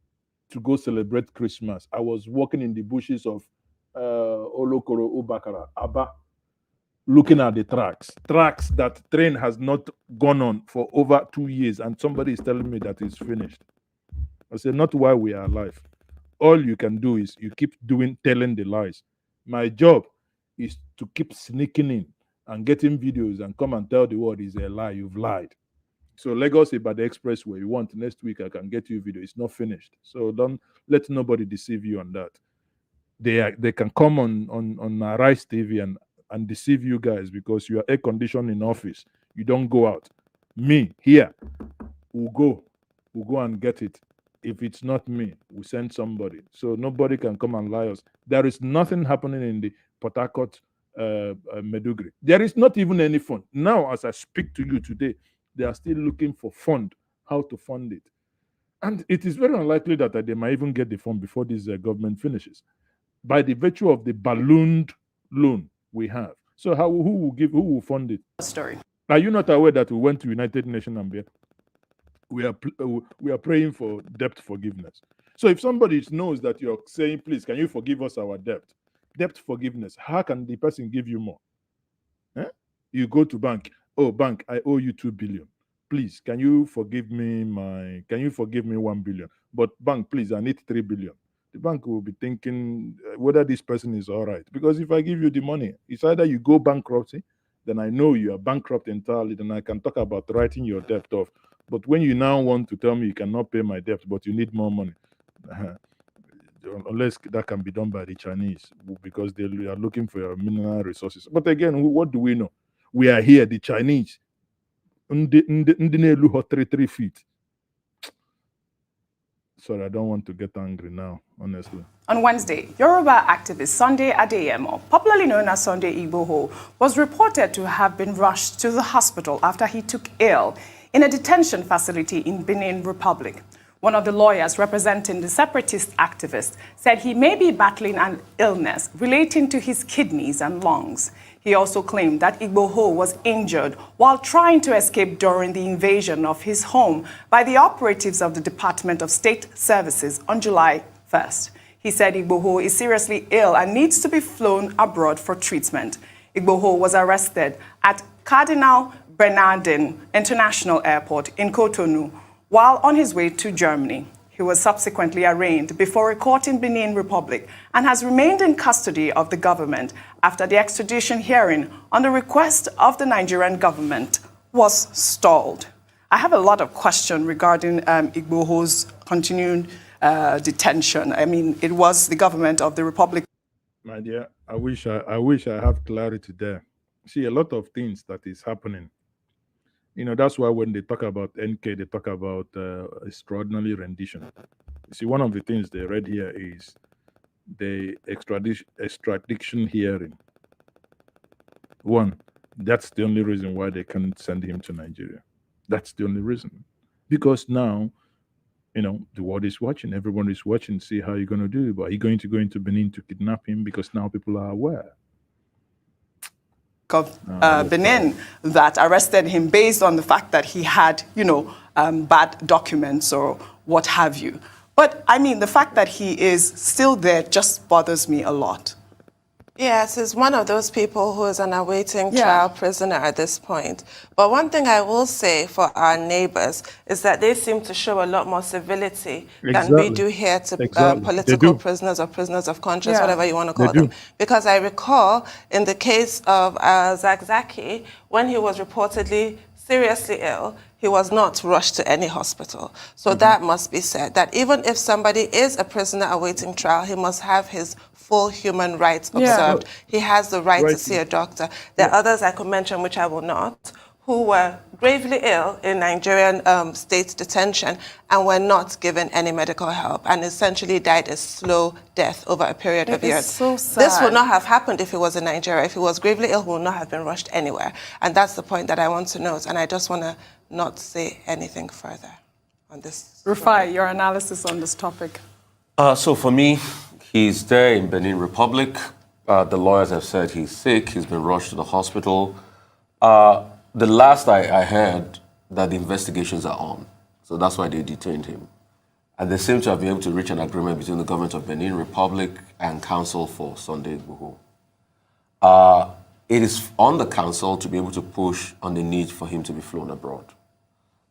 to go celebrate Christmas. I was walking in the bushes of Olokoro Obakara, Aba. looking at the tracks that train has not gone on for over 2 years, and somebody is telling me that it's finished. I said, not while we are alive. All you can do is you keep telling the lies. My job is to keep sneaking in and getting videos and come and tell the world is a lie. You've lied. So Lagos Ibadan Expressway, you want next week, I can get you a video. It's not finished. So don't let nobody deceive you on that. They can come on Arise TV and deceive you guys because you are air conditioned in office. You don't go out. Me here, we'll go and get it. If it's not me, we send somebody. So nobody can come and lie us. There is nothing happening in the Port Harcourt, Medugri. There is not even any fund. Now, as I speak to you today, they are still looking for fund, how to fund it. And it is very unlikely that they might even get the fund before this government finishes, by the virtue of the ballooned loan we have. So who will fund it? Story. Are you not aware that we went to United Nations and we are praying for debt forgiveness? So if somebody knows that you're saying, please, can you forgive us our debt forgiveness, how can the person give you more? You go to bank. Oh, bank, I owe you 2 billion. Please, can you forgive me 1 billion? But bank, please, I need 3 billion. The bank will be thinking whether this person is all right. Because if I give you the money, it's either you go bankruptcy, then I know you are bankrupt entirely, then I can talk about writing your debt off. But when you now want to tell me you cannot pay my debt, but you need more money, unless that can be done by the Chinese, because they are looking for your mineral resources. But again, what do we know? We are here, the Chinese. 3 feet. Sorry, I don't want to get angry now, honestly. On Wednesday, Yoruba activist Sunday Adeyemo, popularly known as Sunday Igboho, was reported to have been rushed to the hospital after he took ill in a detention facility in Benin Republic. One of the lawyers representing the separatist activist said he may be battling an illness relating to his kidneys and lungs. He also claimed that Igboho was injured while trying to escape during the invasion of his home by the operatives of the Department of State Services on July 1st. He said Igboho is seriously ill and needs to be flown abroad for treatment. Igboho was arrested at Cardinal Bernardin International Airport in Cotonou while on his way to Germany. He was subsequently arraigned before a court in Benin Republic and has remained in custody of the government after the extradition hearing on the request of the Nigerian government was stalled. I have a lot of questions regarding Igboho's continued detention. I mean, it was the government of the Republic. My dear, I wish I have clarity there. See, a lot of things that is happening. You know, that's why when they talk about NK, they talk about extraordinary rendition. You see, one of the things they read here is the extradition hearing. One, that's the only reason why they can't send him to Nigeria. That's the only reason. Because now, you know, the world is watching, everyone is watching, see how you're going to do. But are you going to go into Benin to kidnap him? Because now people are aware. Of Benin that arrested him based on the fact that he had, bad documents or what have you. But, I mean, the fact that he is still there just bothers me a lot. Yes, he's one of those people who is an awaiting trial prisoner at this point. But one thing I will say for our neighbors is that they seem to show a lot more civility than we do here to political prisoners or prisoners of conscience, whatever you want to call them. Because I recall in the case of Zakzaki, when he was reportedly seriously ill, he was not rushed to any hospital. So that must be said, that even if somebody is a prisoner awaiting trial, he must have his full human rights observed. He has the right to see a doctor. There are others I could mention, which I will not, who were gravely ill in Nigerian state detention and were not given any medical help and essentially died a slow death over a period of years. So sad. This would not have happened if he was in Nigeria. If he was gravely ill, he would not have been rushed anywhere. And that's the point that I want to note. And I just want to not say anything further on this. Rufai, your analysis on this topic. So for me, he's there in Benin Republic. The lawyers have said he's sick. He's been rushed to the hospital. The last I heard that the investigations are on. So that's why they detained him. And they seem to have been able to reach an agreement between the government of Benin Republic and Council for Sunday Igboho. it is on the council to be able to push on the need for him to be flown abroad.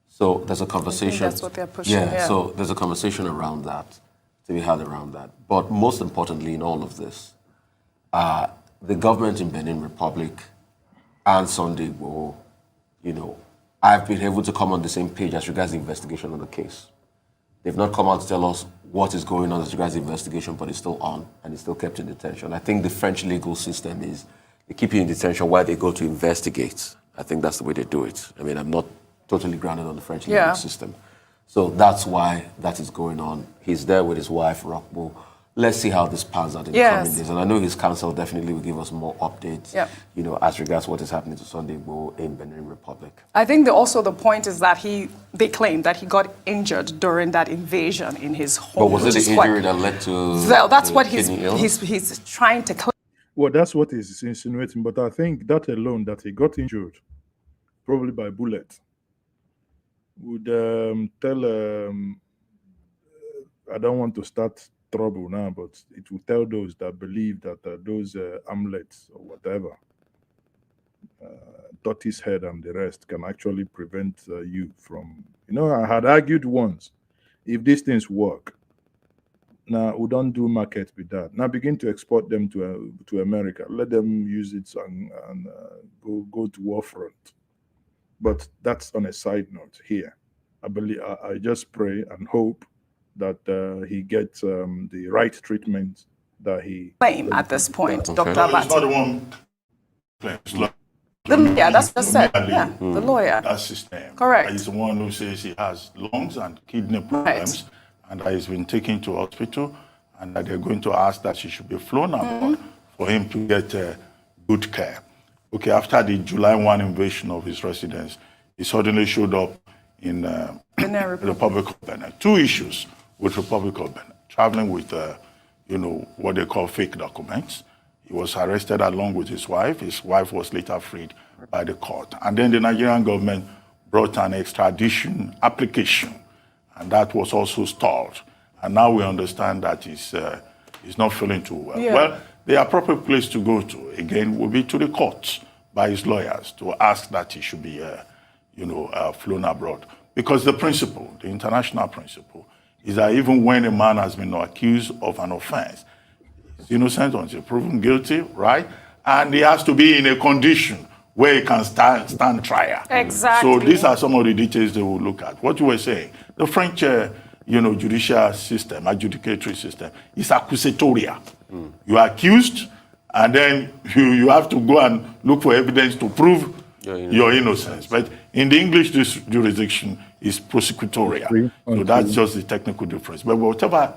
So there's a conversation. I think that's what they're pushing. Yeah, so there's a conversation around that, to be had around that. But most importantly in all of this, the government in Benin Republic and Sunday Igboho, I've been able to come on the same page as regards the investigation on the case. They've not come out to tell us what is going on as regards the investigation, but it's still on and it's still kept in detention. I think the French legal system is they keep you in detention while they go to investigate. I think that's the way they do it. I mean, I'm not totally grounded on the French legal system. So that's why that is going on. He's there with his wife, Rockbo. Let's see how this pans out in the coming days. And I know his counsel definitely will give us more updates, as regards what is happening to Sunday Igboho in Benin Republic. I think also the point is that they claim that he got injured during that invasion in his home. But was it the injury that led to Well, that's what he's trying to claim. Well, that's what he's insinuating. But I think that alone, that he got injured, probably by bullet, would tell, I don't want to start trouble now, but it will tell those that believe that those amulets or whatever, tortoise head and the rest, can actually prevent you from, I had argued once, if these things work, now we don't do market with that. Now begin to export them to America. Let them use it and go to war front. But that's on a side note here. I just pray and hope that he gets the right treatment that he claim at this point, Dr. Abati. It's not the one claims. That's what I said. Yeah, the lawyer. That's his name. Correct. He's the one who says he has lungs and kidney problems, and that he's been taken to hospital, and that they're going to ask that she should be flown abroad for him to get good care. Okay, after the July 1 invasion of his residence, he suddenly showed up in the Republic of Benin. Two issues with Republic of Benin: traveling with, what they call fake documents. He was arrested along with his wife. His wife was later freed by the court. And then the Nigerian government brought an extradition application, and that was also stalled. And now we understand that he's not feeling too well. Yeah. Well, the appropriate place to go to, again, will be to the courts by his lawyers to ask that he should be, flown abroad. Because the principle, the international principle, is that even when a man has been accused of an offense, he's innocent until proven guilty, right? And he has to be in a condition where he can stand trial. Exactly. So these are some of the details they will look at. What you were saying, the French, judicial system, adjudicatory system, is accusatorial. You are accused, and then you have to go and look for evidence to prove your innocence. But in the English jurisdiction, it's prosecutorial. So that's just the technical difference. But whatever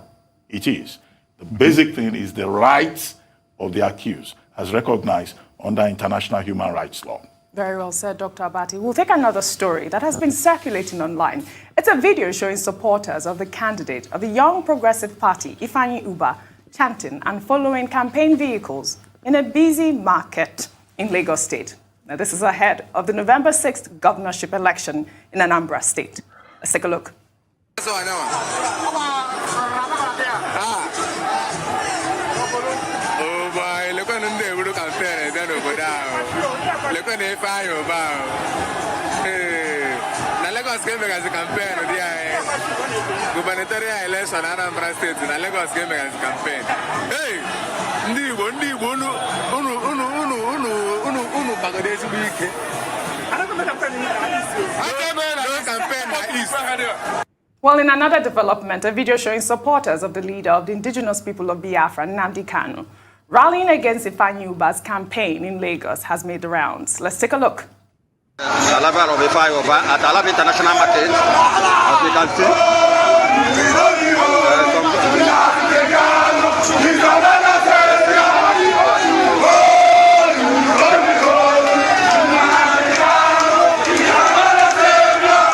it is, the basic thing is the rights of the accused as recognized under international human rights law. Very well said, Dr. Abati. We'll take another story that has been circulating online. It's a video showing supporters of the candidate of the Young Progressive Party, Ifeanyi Ubah, chanting and following campaign vehicles in a busy market in Lagos State. Now, this is ahead of the November 6th governorship election in Anambra State. Let's take a look. Gubernatorial election Anambra State na Lagos game as campaign. Hey, ndi unu bagade subike. Well, in another development, a video showing supporters of the leader of the indigenous people of Biafran, Nnamdi Kanu, rallying against Ifeanyi Ubah's campaign in Lagos has made the rounds. Let's take a look. Arrival of Ifeanyi Ubah at Alaba International Market, as we can see.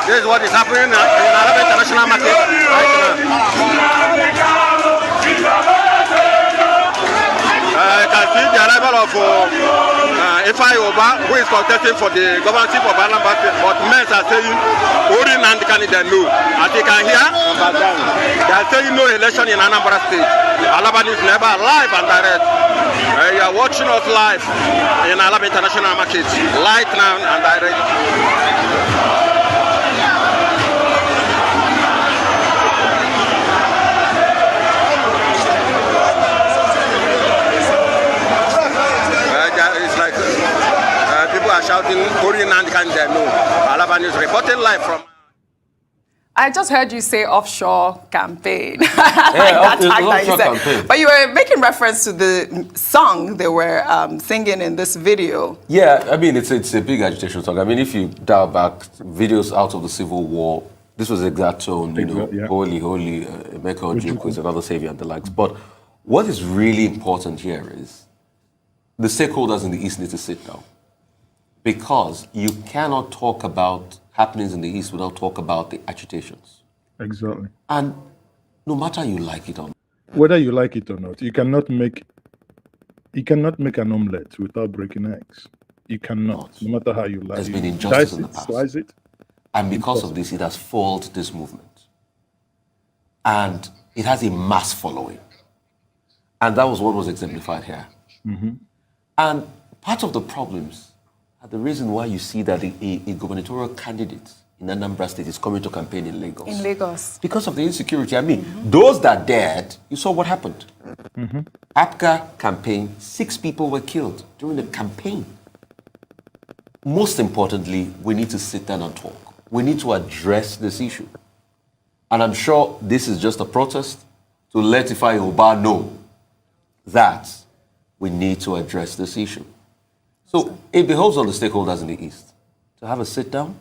This is what is happening in Alaba International Market right now. You can see the Alaba level of Ifai Oba, who is contesting for the governorship of Anambra State, but men are saying Ori Nandi candidate no. As you can hear, they are saying no election in Anambra State. Alaba is never live and direct. You are watching us live in Alaba International Market, live now and direct. People are shouting, Korean and candidate no. Alaba is reporting live from. I just heard you say offshore campaign. That tag that you said. But you were making reference to the song they were singing in this video. Yeah, I mean, it's a big agitation song. I mean, if you dial back videos out of the Civil War, this was the exact tone, you know, yeah. Holy, holy, Emeka Ojukwu is another savior and the likes. But what is really important here is the stakeholders in the East need to sit down. Because you cannot talk about happenings in the East without talk about the agitations. Exactly. And no matter you like it or not. Whether you like it or not, you cannot make an omelette without breaking eggs. You cannot, no matter how you like it. There's been injustice in the past. Slice it. And because of this, it has foiled this movement. And it has a mass following. And that was what was exemplified here. Mm-hmm. And part of the problems, the reason why you see that a gubernatorial candidate in Anambra State is coming to campaign in Lagos. In Lagos. Because of the insecurity. I mean, those that dared, you saw what happened. APGA campaign, 6 people were killed during the campaign. Most importantly, we need to sit down and talk. We need to address this issue. And I'm sure this is just a protest to let Ifeanyi Ubah know that we need to address this issue. So it behoves on the stakeholders in the East to have a sit down.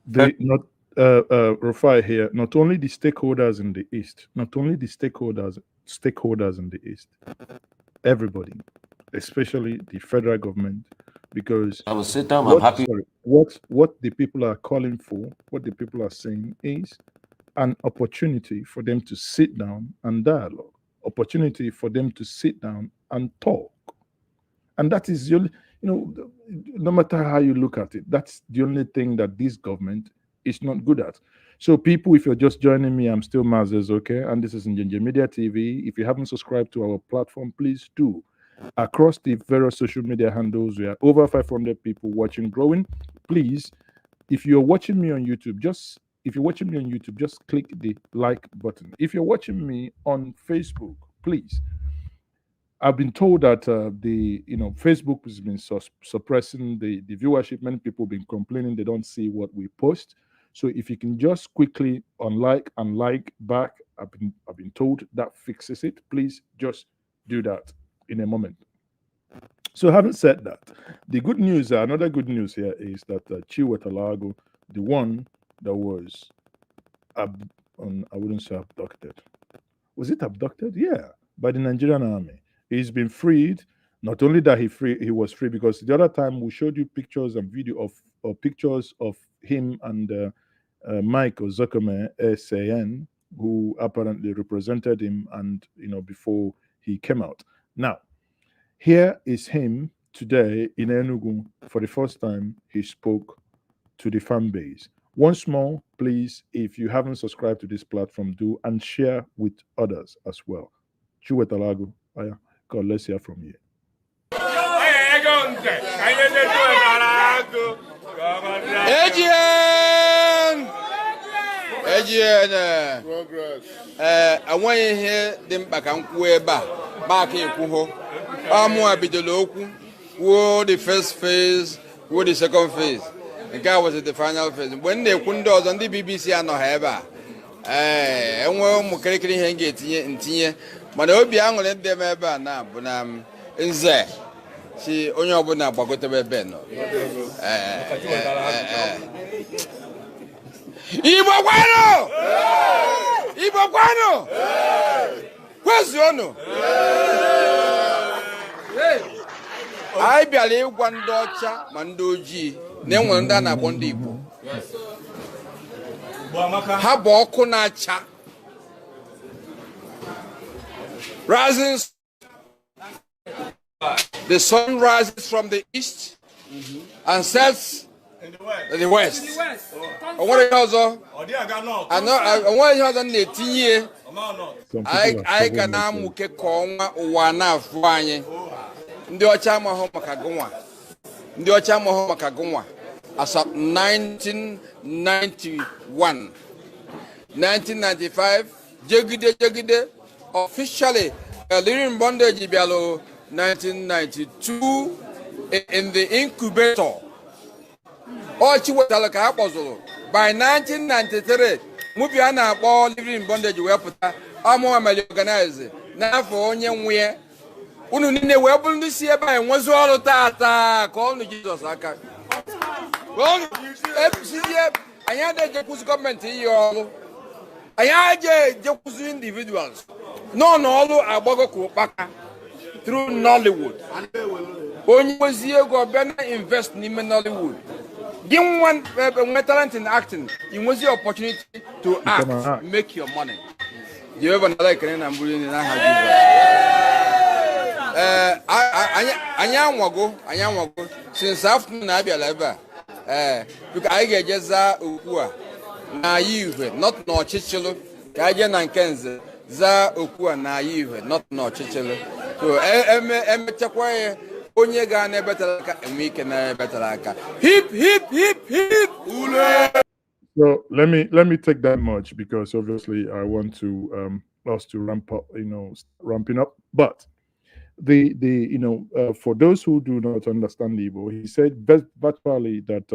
Rufai here, not only the stakeholders in the East, not only the stakeholders in the East, everybody, especially the federal government, because I will sit down. I'm happy. Sorry, what the people are calling for, what the people are saying is an opportunity for them to sit down and dialogue, opportunity for them to sit down and talk, and that is the only. You know, no matter how you look at it, that's the only thing that this government is not good at. So people, if you're just joining me, I'm still Mazes, okay? And this is Njinji Media TV. If you haven't subscribed to our platform, please do. Across the various social media handles, we are over 500 people watching, growing. Please, if you're watching me on YouTube, just click the like button. If you're watching me on Facebook, please. I've been told that Facebook has been suppressing the viewership. Many people have been complaining they don't see what we post. So if you can just quickly unlike and like back, I've been told that fixes it. Please just do that in a moment. So having said that, the good news, another good news here is that Chiwetalu Agu, the one that was, I wouldn't say abducted. Was it abducted? Yeah, by the Nigerian army. He's been freed. Not only that he was free, because the other time we showed you pictures and video of pictures of him and Mike Ozokome SAN, who apparently represented him, and before he came out. Now, here is him today in Enugu. For the first time, he spoke to the fan base. Once more, please, if you haven't subscribed to this platform, do, and share with others as well. Chiwetalu Agu. God, let's hear from you. I want to hear them back and back in Kuho. I'm more bidoloku. Who the first phase, who the second phase. The guy was at the final phase. When they couldn't on the BBC and no have. And we're more correctly hanging in Tia. But I hope you are going to them ever now, but I'm in there. See, on your bonnet, but go to bed. Iboguano! Iboguano! Where's your no? I believe one daughter, Mandoji, then one done a bondipo. Habokunacha. Rising The sun rises from the east and sets in the west. And what else? I want to know. I can now muke konwa wana fwanye. Ndi ocha maho makagwa. Ndi ocha maho makagwa. As of 1991, 1995, jegide officially living in bondage bialo 1992 in the incubator. All Chiwetalu Agu by 1993. Mupiana all living in bondage we put amo organize na for onye nwe unu nine we bulu ndi sie ba enwezu olu tata call no Jesus aka well FCDF anya de kusu government yi olu anya je kusu individuals no olu agbago ku paka through Nollywood onye wezi ego be na invest ni Nollywood. Give one talent in acting. You must the opportunity to act, make your money. Do you ever like an ambulance in I am since afternoon I be alive. Because I get just ukua naive, not no chichelo. Kajan and Kenza za ukua naive, not no chichelo. So chakwaye. Onye ga na betalaka emike na betalaka. Hip hip hip hip. So let me take that much because obviously I want to us to ramp up, ramping up. But the for those who do not understand Igbo, he said virtually that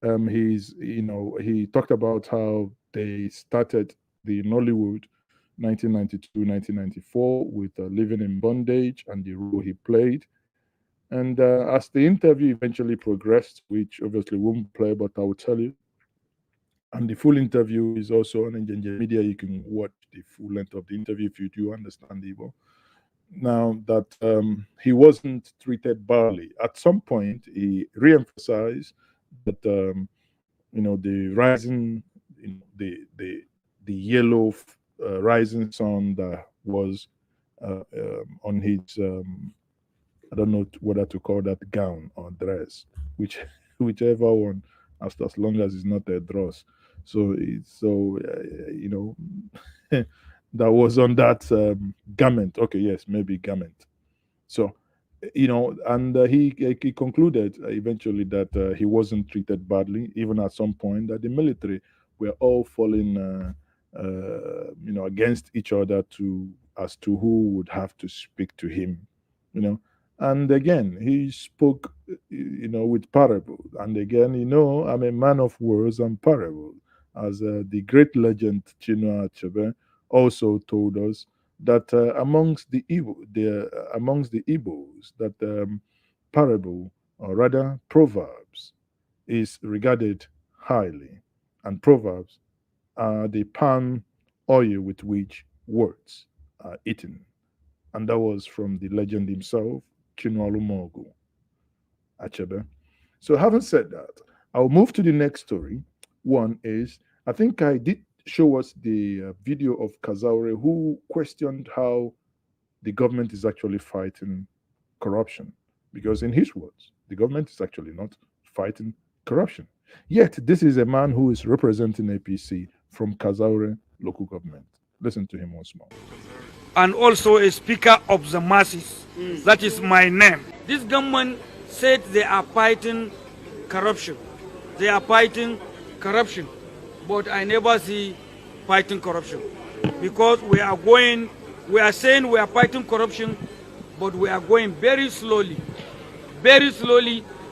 he talked about how they started the Nollywood 1992-1994 with Living in Bondage and the role he played. And as the interview eventually progressed, which obviously won't play, but I will tell you, and the full interview is also on Njenge Media. You can watch the full length of the interview if you do understand Igbo. Now that he wasn't treated badly, at some point he re-emphasized that the rising, the yellow rising sun that was on his I don't know whether to call that gown or dress, whichever one, as long as it's not a dress. So that was on that garment. Okay, yes, maybe garment. So and he concluded eventually that he wasn't treated badly, even at some point that the military were all falling against each other as to who would have to speak to him, And again, he spoke, with parable. And again, I'm a man of words and parable, as the great legend Chinua Achebe also told us that amongst the Igbos, that parable, or rather proverbs, is regarded highly, and proverbs the palm oil with which words are eaten. And that was from the legend himself, Chiwetalu Agu Achebe. So having said that, I'll move to the next story. One is, I think I did show us the video of Kazaure, who questioned how the government is actually fighting corruption. Because in his words, the government is actually not fighting corruption. Yet, this is a man who is representing APC from Kazaure local government. Listen to him once more. And also a speaker of the masses. That is my name. This government said they are fighting corruption. They are fighting corruption. But I never see fighting corruption. Because we are saying we are fighting corruption, but we are going very slowly,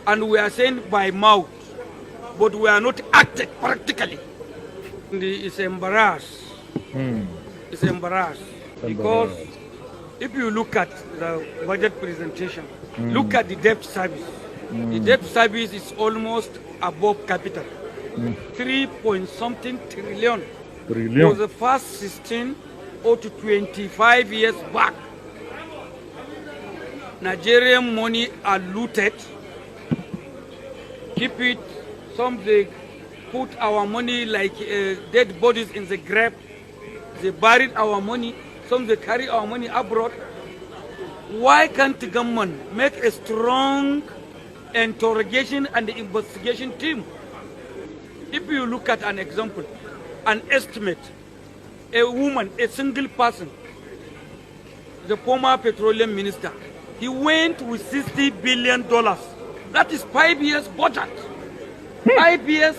and we are saying by mouth, but we are not acting practically. It's embarrassed. It's embarrassed. Because if you look at the budget presentation, look at the debt service. The debt service is almost above capital. 3-point-something trillion. For the first 16 or to 25 years back, Nigerian money are looted. Keep it. Some they put our money like dead bodies in the grave. They buried our money. Some they carry our money abroad. Why can't the government make a strong interrogation and investigation team? If you look at an example, an estimate, a woman, a single person, the former petroleum minister, he went with $60 billion. That is 5 years budget. 5 years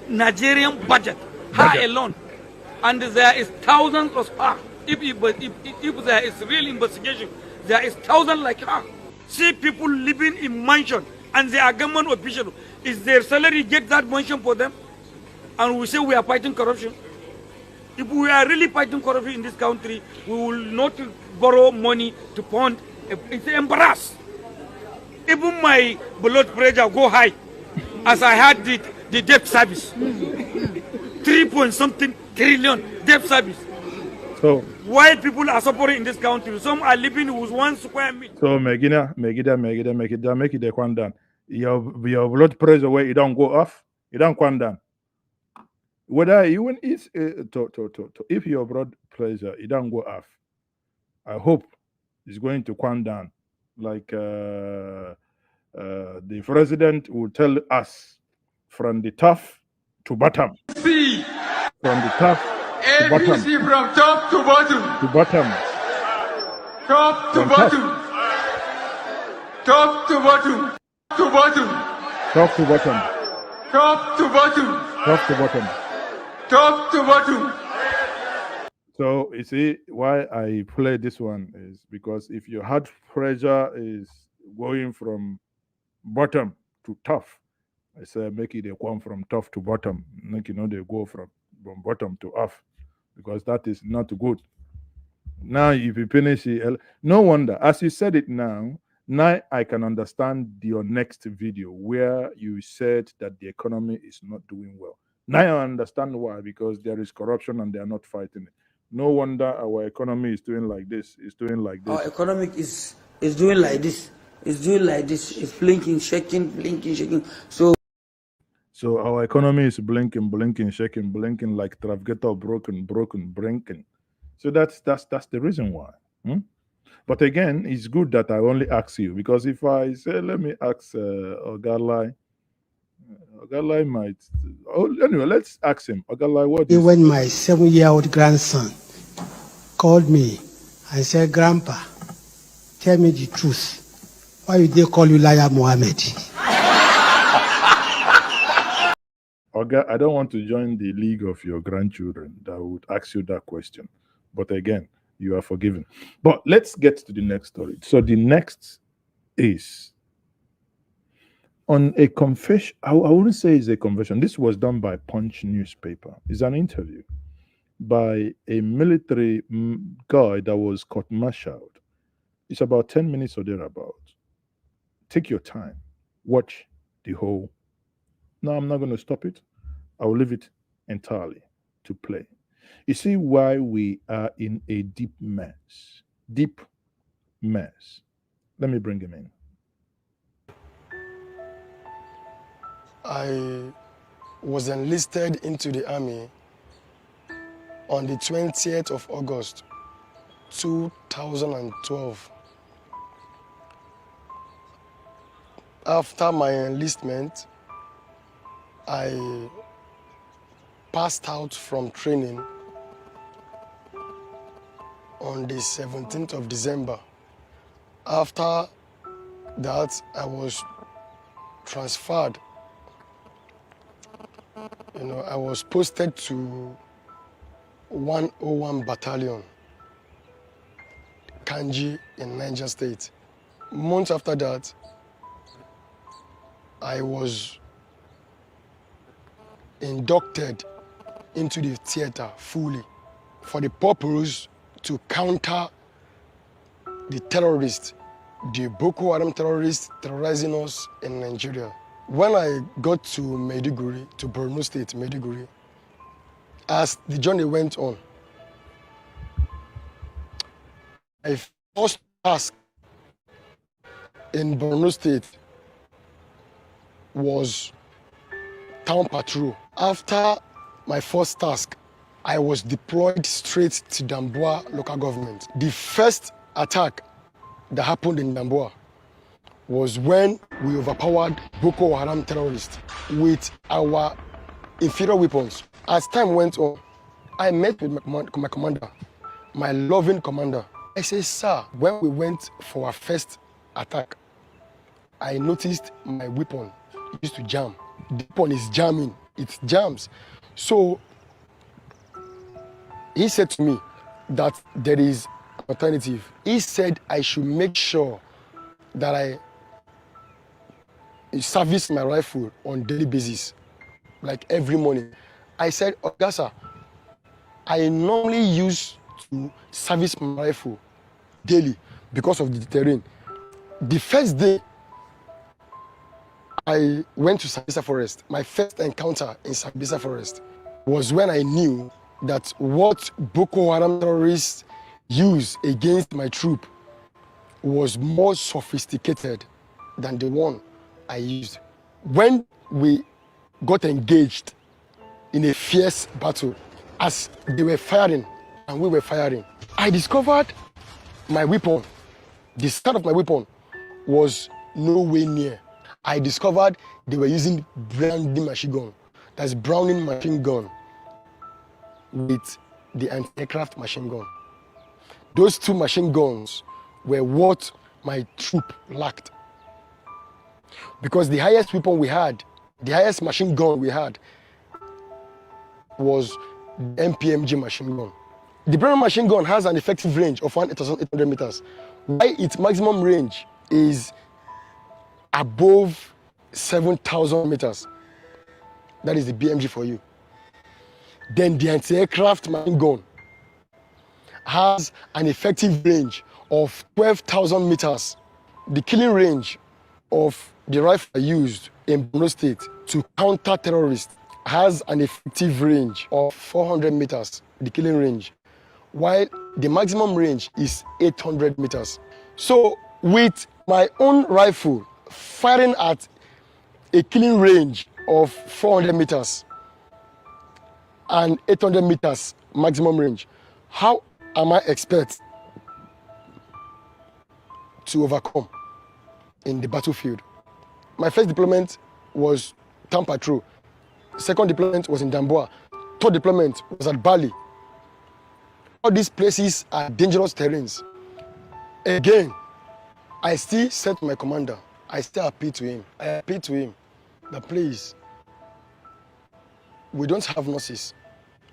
Nigerian budget, her alone. And there is thousands of her. If there is real investigation, there is thousands like her. See people living in mansion and they are government officials. Is their salary get that mansion for them? And we say we are fighting corruption. If we are really fighting corruption in this country, we will not borrow money to fund. It's embarrassing. Even my blood pressure go high as I had the debt service. 3-point-something trillion debt service. So while people are suffering in this country, some are living with 1 square meter. So make it the down. Your blood pressure where it don't go off, it don't come down. Whether even it's if your blood pressure it don't go off, I hope it's going to come down. Like the president will tell us from the top to bottom. See. From the top to bottom. From top to bottom. To bottom. Top to bottom. Top to bottom. To bottom. Top to bottom. Top to bottom. Top to bottom. Top to bottom. So you see why I play this one is because if your heart pressure is going from bottom to top, I say make it a come from top to bottom. Make they go from bottom to up because that is not good. Now if you finish it, no wonder as you said it now I can understand your next video where you said that the economy is not doing well. Now I understand why, because there is corruption and they are not fighting it. No wonder our economy is doing like this. It's doing like this. Our economic is doing like this. It's doing like this. It's blinking, shaking, blinking, shaking. So our economy is blinking, shaking, blinking like Travgeta broken, blinking. So that's the reason why. But again, it's good that I only ask you, because if I say let me ask Ogalai might. Oh, anyway, let's ask him. Ogalai, what? When my 7-year-old grandson called me and said, "Grandpa, tell me the truth. Why did they call you Liar Mohammed?" Oga, I don't want to join the league of your grandchildren that would ask you that question. But again, you are forgiven. But let's get to the next story. So the next is on a confession. I wouldn't say it's a confession. This was done by Punch newspaper. It's an interview by a military guy that was court-martialed. It's about 10 minutes or thereabout. Take your time. Watch the whole. No, I'm not going to stop it. I will leave it entirely to play. You see why we are in a deep mess. Deep mess. Let me bring him in. I was enlisted into the army on the 20th of August, 2012. After my enlistment, I passed out from training on the 17th of December. After that, I was transferred. I was posted to 101 Battalion, Kanji in Niger State. Months after that, I was inducted into the theater fully for the purpose to counter the terrorists, the Boko Haram terrorists terrorizing us in Nigeria. When I got to Maiduguri, to Borno State, Maiduguri, as the journey went on, my first task in Borno State was town patrol. After my first task, I was deployed straight to Damboa local government. The first attack that happened in Damboa was when we overpowered Boko Haram terrorists with our inferior weapons. As time went on, I met with my commander, my loving commander. I said, sir, when we went for our first attack, I noticed my weapon used to jam. The weapon is jamming, it jams. So he said to me that there is an alternative. He said I should make sure that I service my rifle on daily basis, like every morning. I said, Ogasa, I normally use to service my rifle daily because of the terrain. The first day I went to Sambisa Forest, my first encounter in Sambisa Forest was when I knew that what Boko Haram terrorists use against my troop was more sophisticated than the one I used. When we got engaged in a fierce battle, as they were firing and we were firing, I discovered my weapon, the start of my weapon was nowhere near. I discovered they were using Browning machine gun, that's Browning machine gun with the anti-aircraft machine gun. Those two machine guns were what my troop lacked. Because the highest weapon we had, the highest machine gun we had was the MPMG machine gun. The Browning machine gun has an effective range of 1,800 meters, while its maximum range is above 7,000 meters. That is the BMG for you. Then the anti-aircraft machine gun has an effective range of 12,000 meters. The killing range of the rifle I used in Borno State to counter terrorists has an effective range of 400 meters, the killing range, while the maximum range is 800 meters. So with my own rifle firing at a killing range of 400 meters and 800 meters maximum range, how am I expect to overcome in the battlefield? My first deployment was Town Patrol. Second deployment was in Damboa. Third deployment was at Bali. All these places are dangerous terrains. Again, I still said to my commander, I still appeal to him. I appeal to him that please, we don't have nurses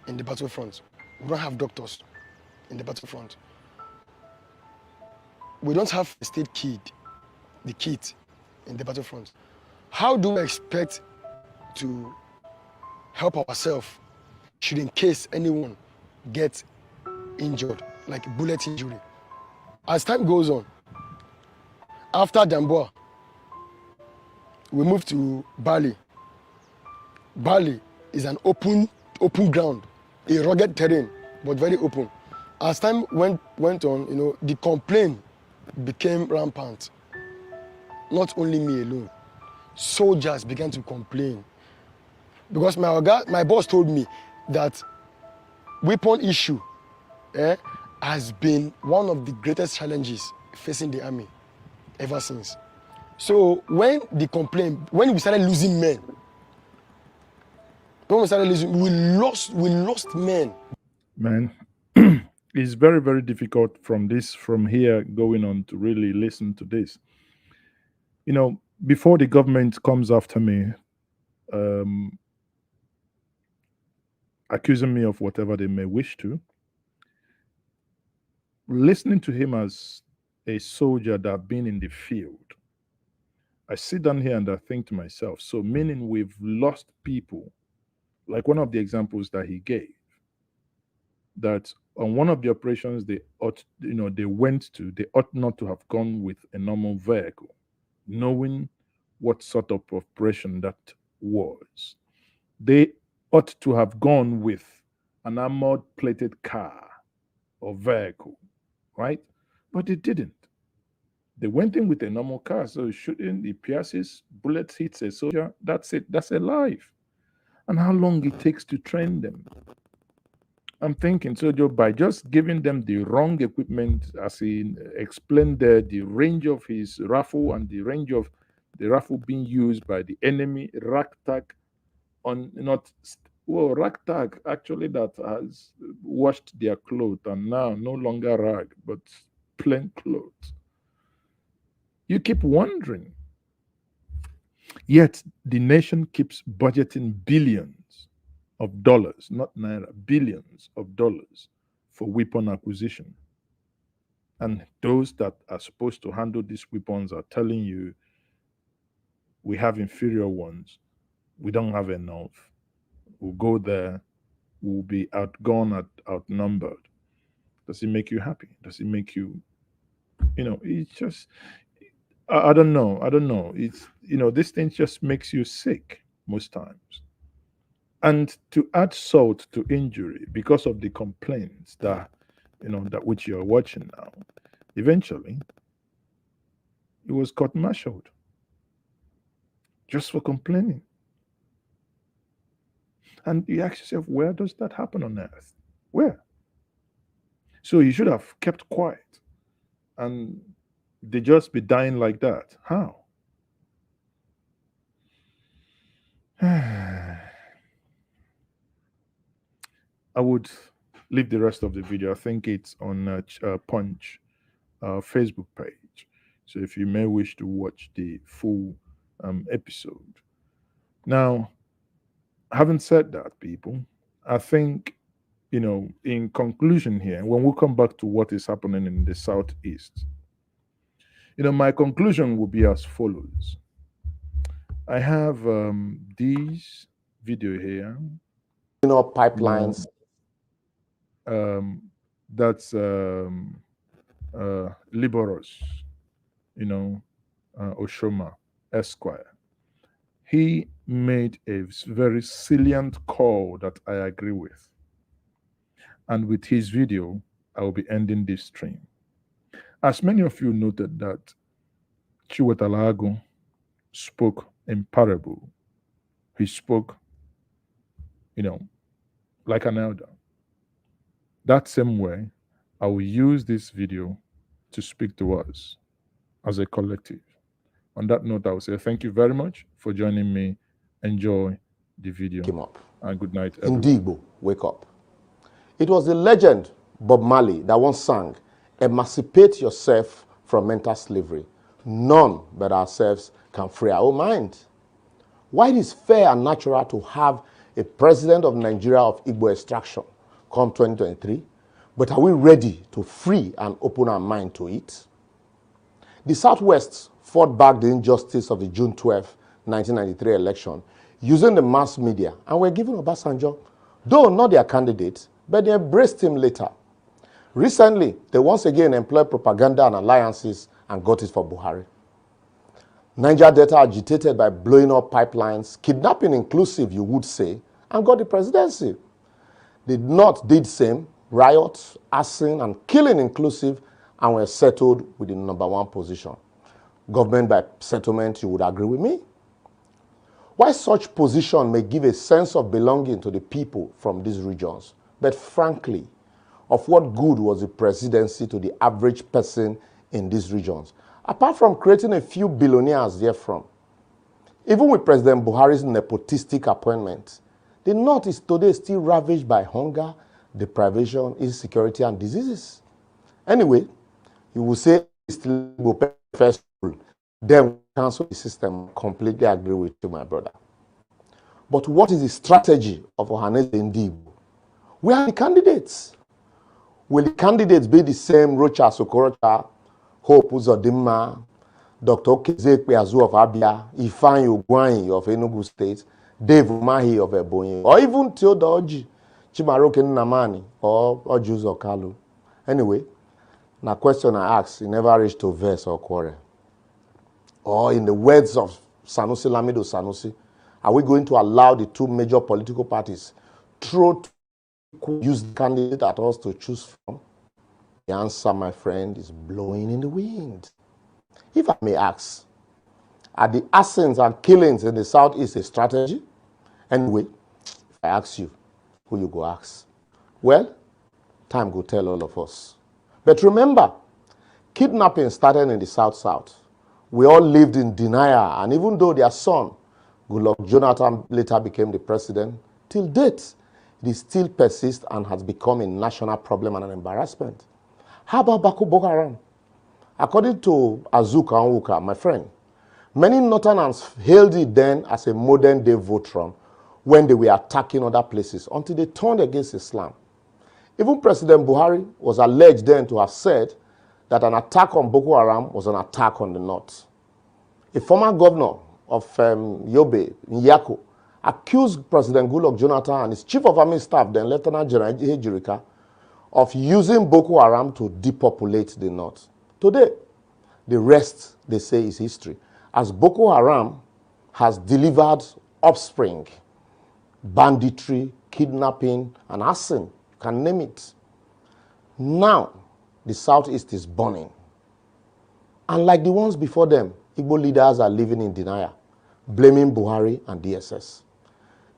in the battlefront. We don't have doctors in the battlefront. We don't have a state kit in the battlefront. How do we expect to help ourselves should in case anyone gets injured, like bullet injury? As time goes on, after Damboa, we moved to Bali. Bali is an open ground, a rugged terrain, but very open. As time went on, the complaint became rampant. Not only me alone. Soldiers began to complain. Because my boss told me that weapon issue has been one of the greatest challenges facing the army ever since. So when we started losing men, we lost men. Man, it's very, very difficult from here going on to really listen to this. Before the government comes after me, accusing me of whatever they may wish to, listening to him as a soldier that have been in the field, I sit down here and I think to myself, so meaning we've lost people, like one of the examples that he gave, that on one of the operations they ought not to have gone with a normal vehicle, knowing what sort of operation that was. They ought to have gone with an armored plated car or vehicle, right? But they didn't. They went in with a normal car, so shooting, the pierces, bullets hits a soldier, that's it, that's a life. And how long it takes to train them. I'm thinking, so Joe, by just giving them the wrong equipment, as he explained there, the range of his rifle and the range of the rifle being used by the enemy, ragtag on not well, ragtag actually that has washed their clothes and now no longer rag but plain clothes. You keep wondering. Yet the nation keeps budgeting billions of dollars, not naira, billions of dollars for weapon acquisition. And those that are supposed to handle these weapons are telling you we have inferior ones, we don't have enough. We'll go there, we'll be outgunned, outnumbered. Does it make you happy? Does it make you, it's just, I don't know. I don't know. It's, this thing just makes you sick most times. And to add salt to injury because of the complaints that, that which you're watching now, eventually, he was court-martialed just for complaining. And you ask yourself, where does that happen on earth? Where? So you should have kept quiet and they just be dying like that. How? I would leave the rest of the video. I think it's on Punch Facebook page. So if you may wish to watch the full episode. Now, having said that, people, I think, in conclusion here, when we come back to what is happening in the Southeast, my conclusion will be as follows. I have this video here. Pipelines. That's Liberos, Oshoma Esquire. He made a very salient call that I agree with. And with his video, I will be ending this stream. As many of you noted that Chiwetalu Agu spoke in parable. He spoke, like an elder. That same way, I will use this video to speak to us as a collective. On that note, I will say thank you very much for joining me. Enjoy the video. And good night, everyone. Igboho, wake up. It was the legend Bob Marley that once sang, "Emancipate yourself from mental slavery. None but ourselves can free our own mind." Why it is fair and natural to have a president of Nigeria of Igbo extraction come 2023, but are we ready to free and open our mind to it? The Southwest fought back the injustice of the June 12, 1993 election using the mass media and were given Obasanjo, though not their candidate, but they embraced him later. Recently, they once again employed propaganda and alliances and got it for Buhari. Niger Delta agitated by blowing up pipelines, kidnapping inclusive, you would say, and got the presidency. The North did same, riots, arson, and killing inclusive, and were settled with the #1 position. Government by settlement, you would agree with me? Why such position may give a sense of belonging to the people from these regions, but frankly, of what good was the presidency to the average person in these regions, apart from creating a few billionaires therefrom? Even with President Buhari's nepotistic appointment, the North is today still ravaged by hunger, deprivation, insecurity, and diseases. Anyway, you will say it's still first rule, then cancel the system. Completely agree with you, my brother. But what is the strategy of Ohaneze Ndigbo? We are the candidates. Will the candidates be the same Rocha Sokorocha, Hope Uzodimma, Dr. Okezekwe Azu of Abia, Ifeanyi Ugwuanyi of Enugu State, Dave Umahi of Ebonyi, or even Theodore Oji, Chimaroke Nnamani, or Ojuzo Kalu? Anyway, now question I ask, you never reach to verse or quarrel. Or in the words of Sanusi Lamido Sanusi, are we going to allow the two major political parties through use the candidate at us to choose from? The answer, my friend, is blowing in the wind. If I may ask, are the assassins and killings in the Southeast a strategy? Anyway, if I ask you, who you go ask? Well, time will tell all of us. But remember, kidnapping started in the South. We all lived in denial, and even though their son, Goodluck Jonathan, later became the president, till date, it still persists and has become a national problem and an embarrassment. How about Boko Haram? According to Azuka Onwuka, my friend, many Northerners hailed it then as a modern-day Voltron when they were attacking other places until they turned against Islam. Even President Buhari was alleged then to have said that an attack on Boko Haram was an attack on the North. A former governor of Yobe, Nyako, accused President Goodluck Jonathan and his chief of army staff, then Lieutenant General Ejirika, of using Boko Haram to depopulate the North. Today, the rest, they say, is history, as Boko Haram has delivered offspring, banditry, kidnapping, and arson. You can name it. Now, the Southeast is burning. And like the ones before them, Igbo leaders are living in denial, blaming Buhari and DSS.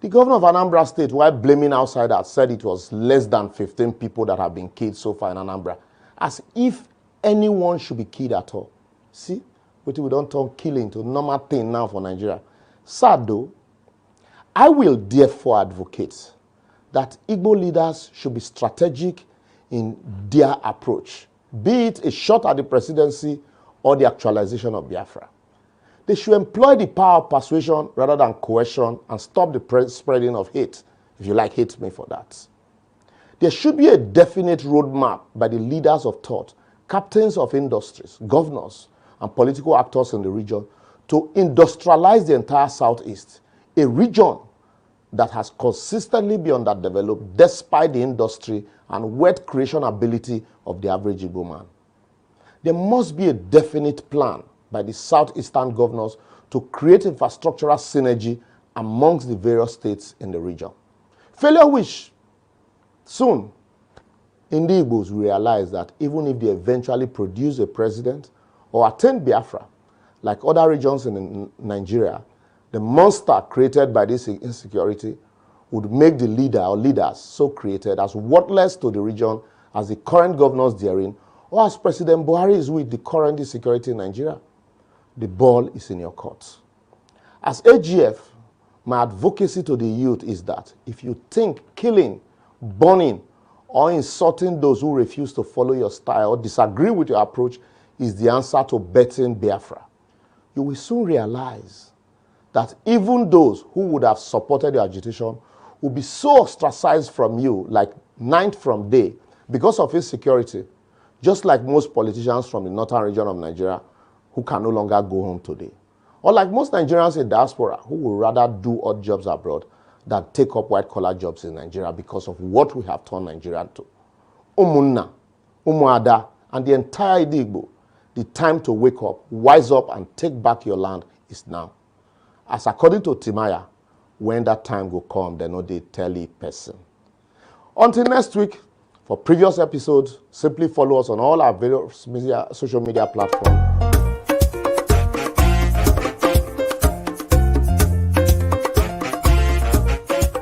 The governor of Anambra State, while blaming outsiders, said it was less than 15 people that have been killed so far in Anambra, as if anyone should be killed at all. See, but we don't turn killing to a normal thing now for Nigeria. Sad though, I will therefore advocate that Igbo leaders should be strategic in their approach, be it a shot at the presidency or the actualization of Biafra. They should employ the power of persuasion rather than coercion and stop the spreading of hate. If you like, hate me for that. There should be a definite roadmap by the leaders of thought, captains of industries, governors, and political actors in the region to industrialize the entire Southeast, a region that has consistently been underdeveloped despite the industry and wealth creation ability of the average Igbo man. There must be a definite plan by the southeastern governors to create infrastructural synergy amongst the various states in the region. Failure which, soon, Indi Igbos will realize that even if they eventually produce a president or attain Biafra, like other regions in Nigeria, the monster created by this insecurity would make the leader or leaders so created as worthless to the region as the current governors therein, or as President Buhari is with the current insecurity in Nigeria. The ball is in your court. As AGF, my advocacy to the youth is that if you think killing, burning, or insulting those who refuse to follow your style or disagree with your approach is the answer to betting Biafra, you will soon realize that even those who would have supported your agitation will be so ostracized from you like night from day because of insecurity, just like most politicians from the northern region of Nigeria who can no longer go home today. Or like most Nigerians in diaspora who would rather do odd jobs abroad than take up white-collar jobs in Nigeria because of what we have turned Nigeria to. Umunna, Umuada, and the entire Igbo, the time to wake up, wise up, and take back your land is now. As according to Timaya, when that time will come, they know they tell a person. Until next week, for previous episodes, simply follow us on all our various social media platforms.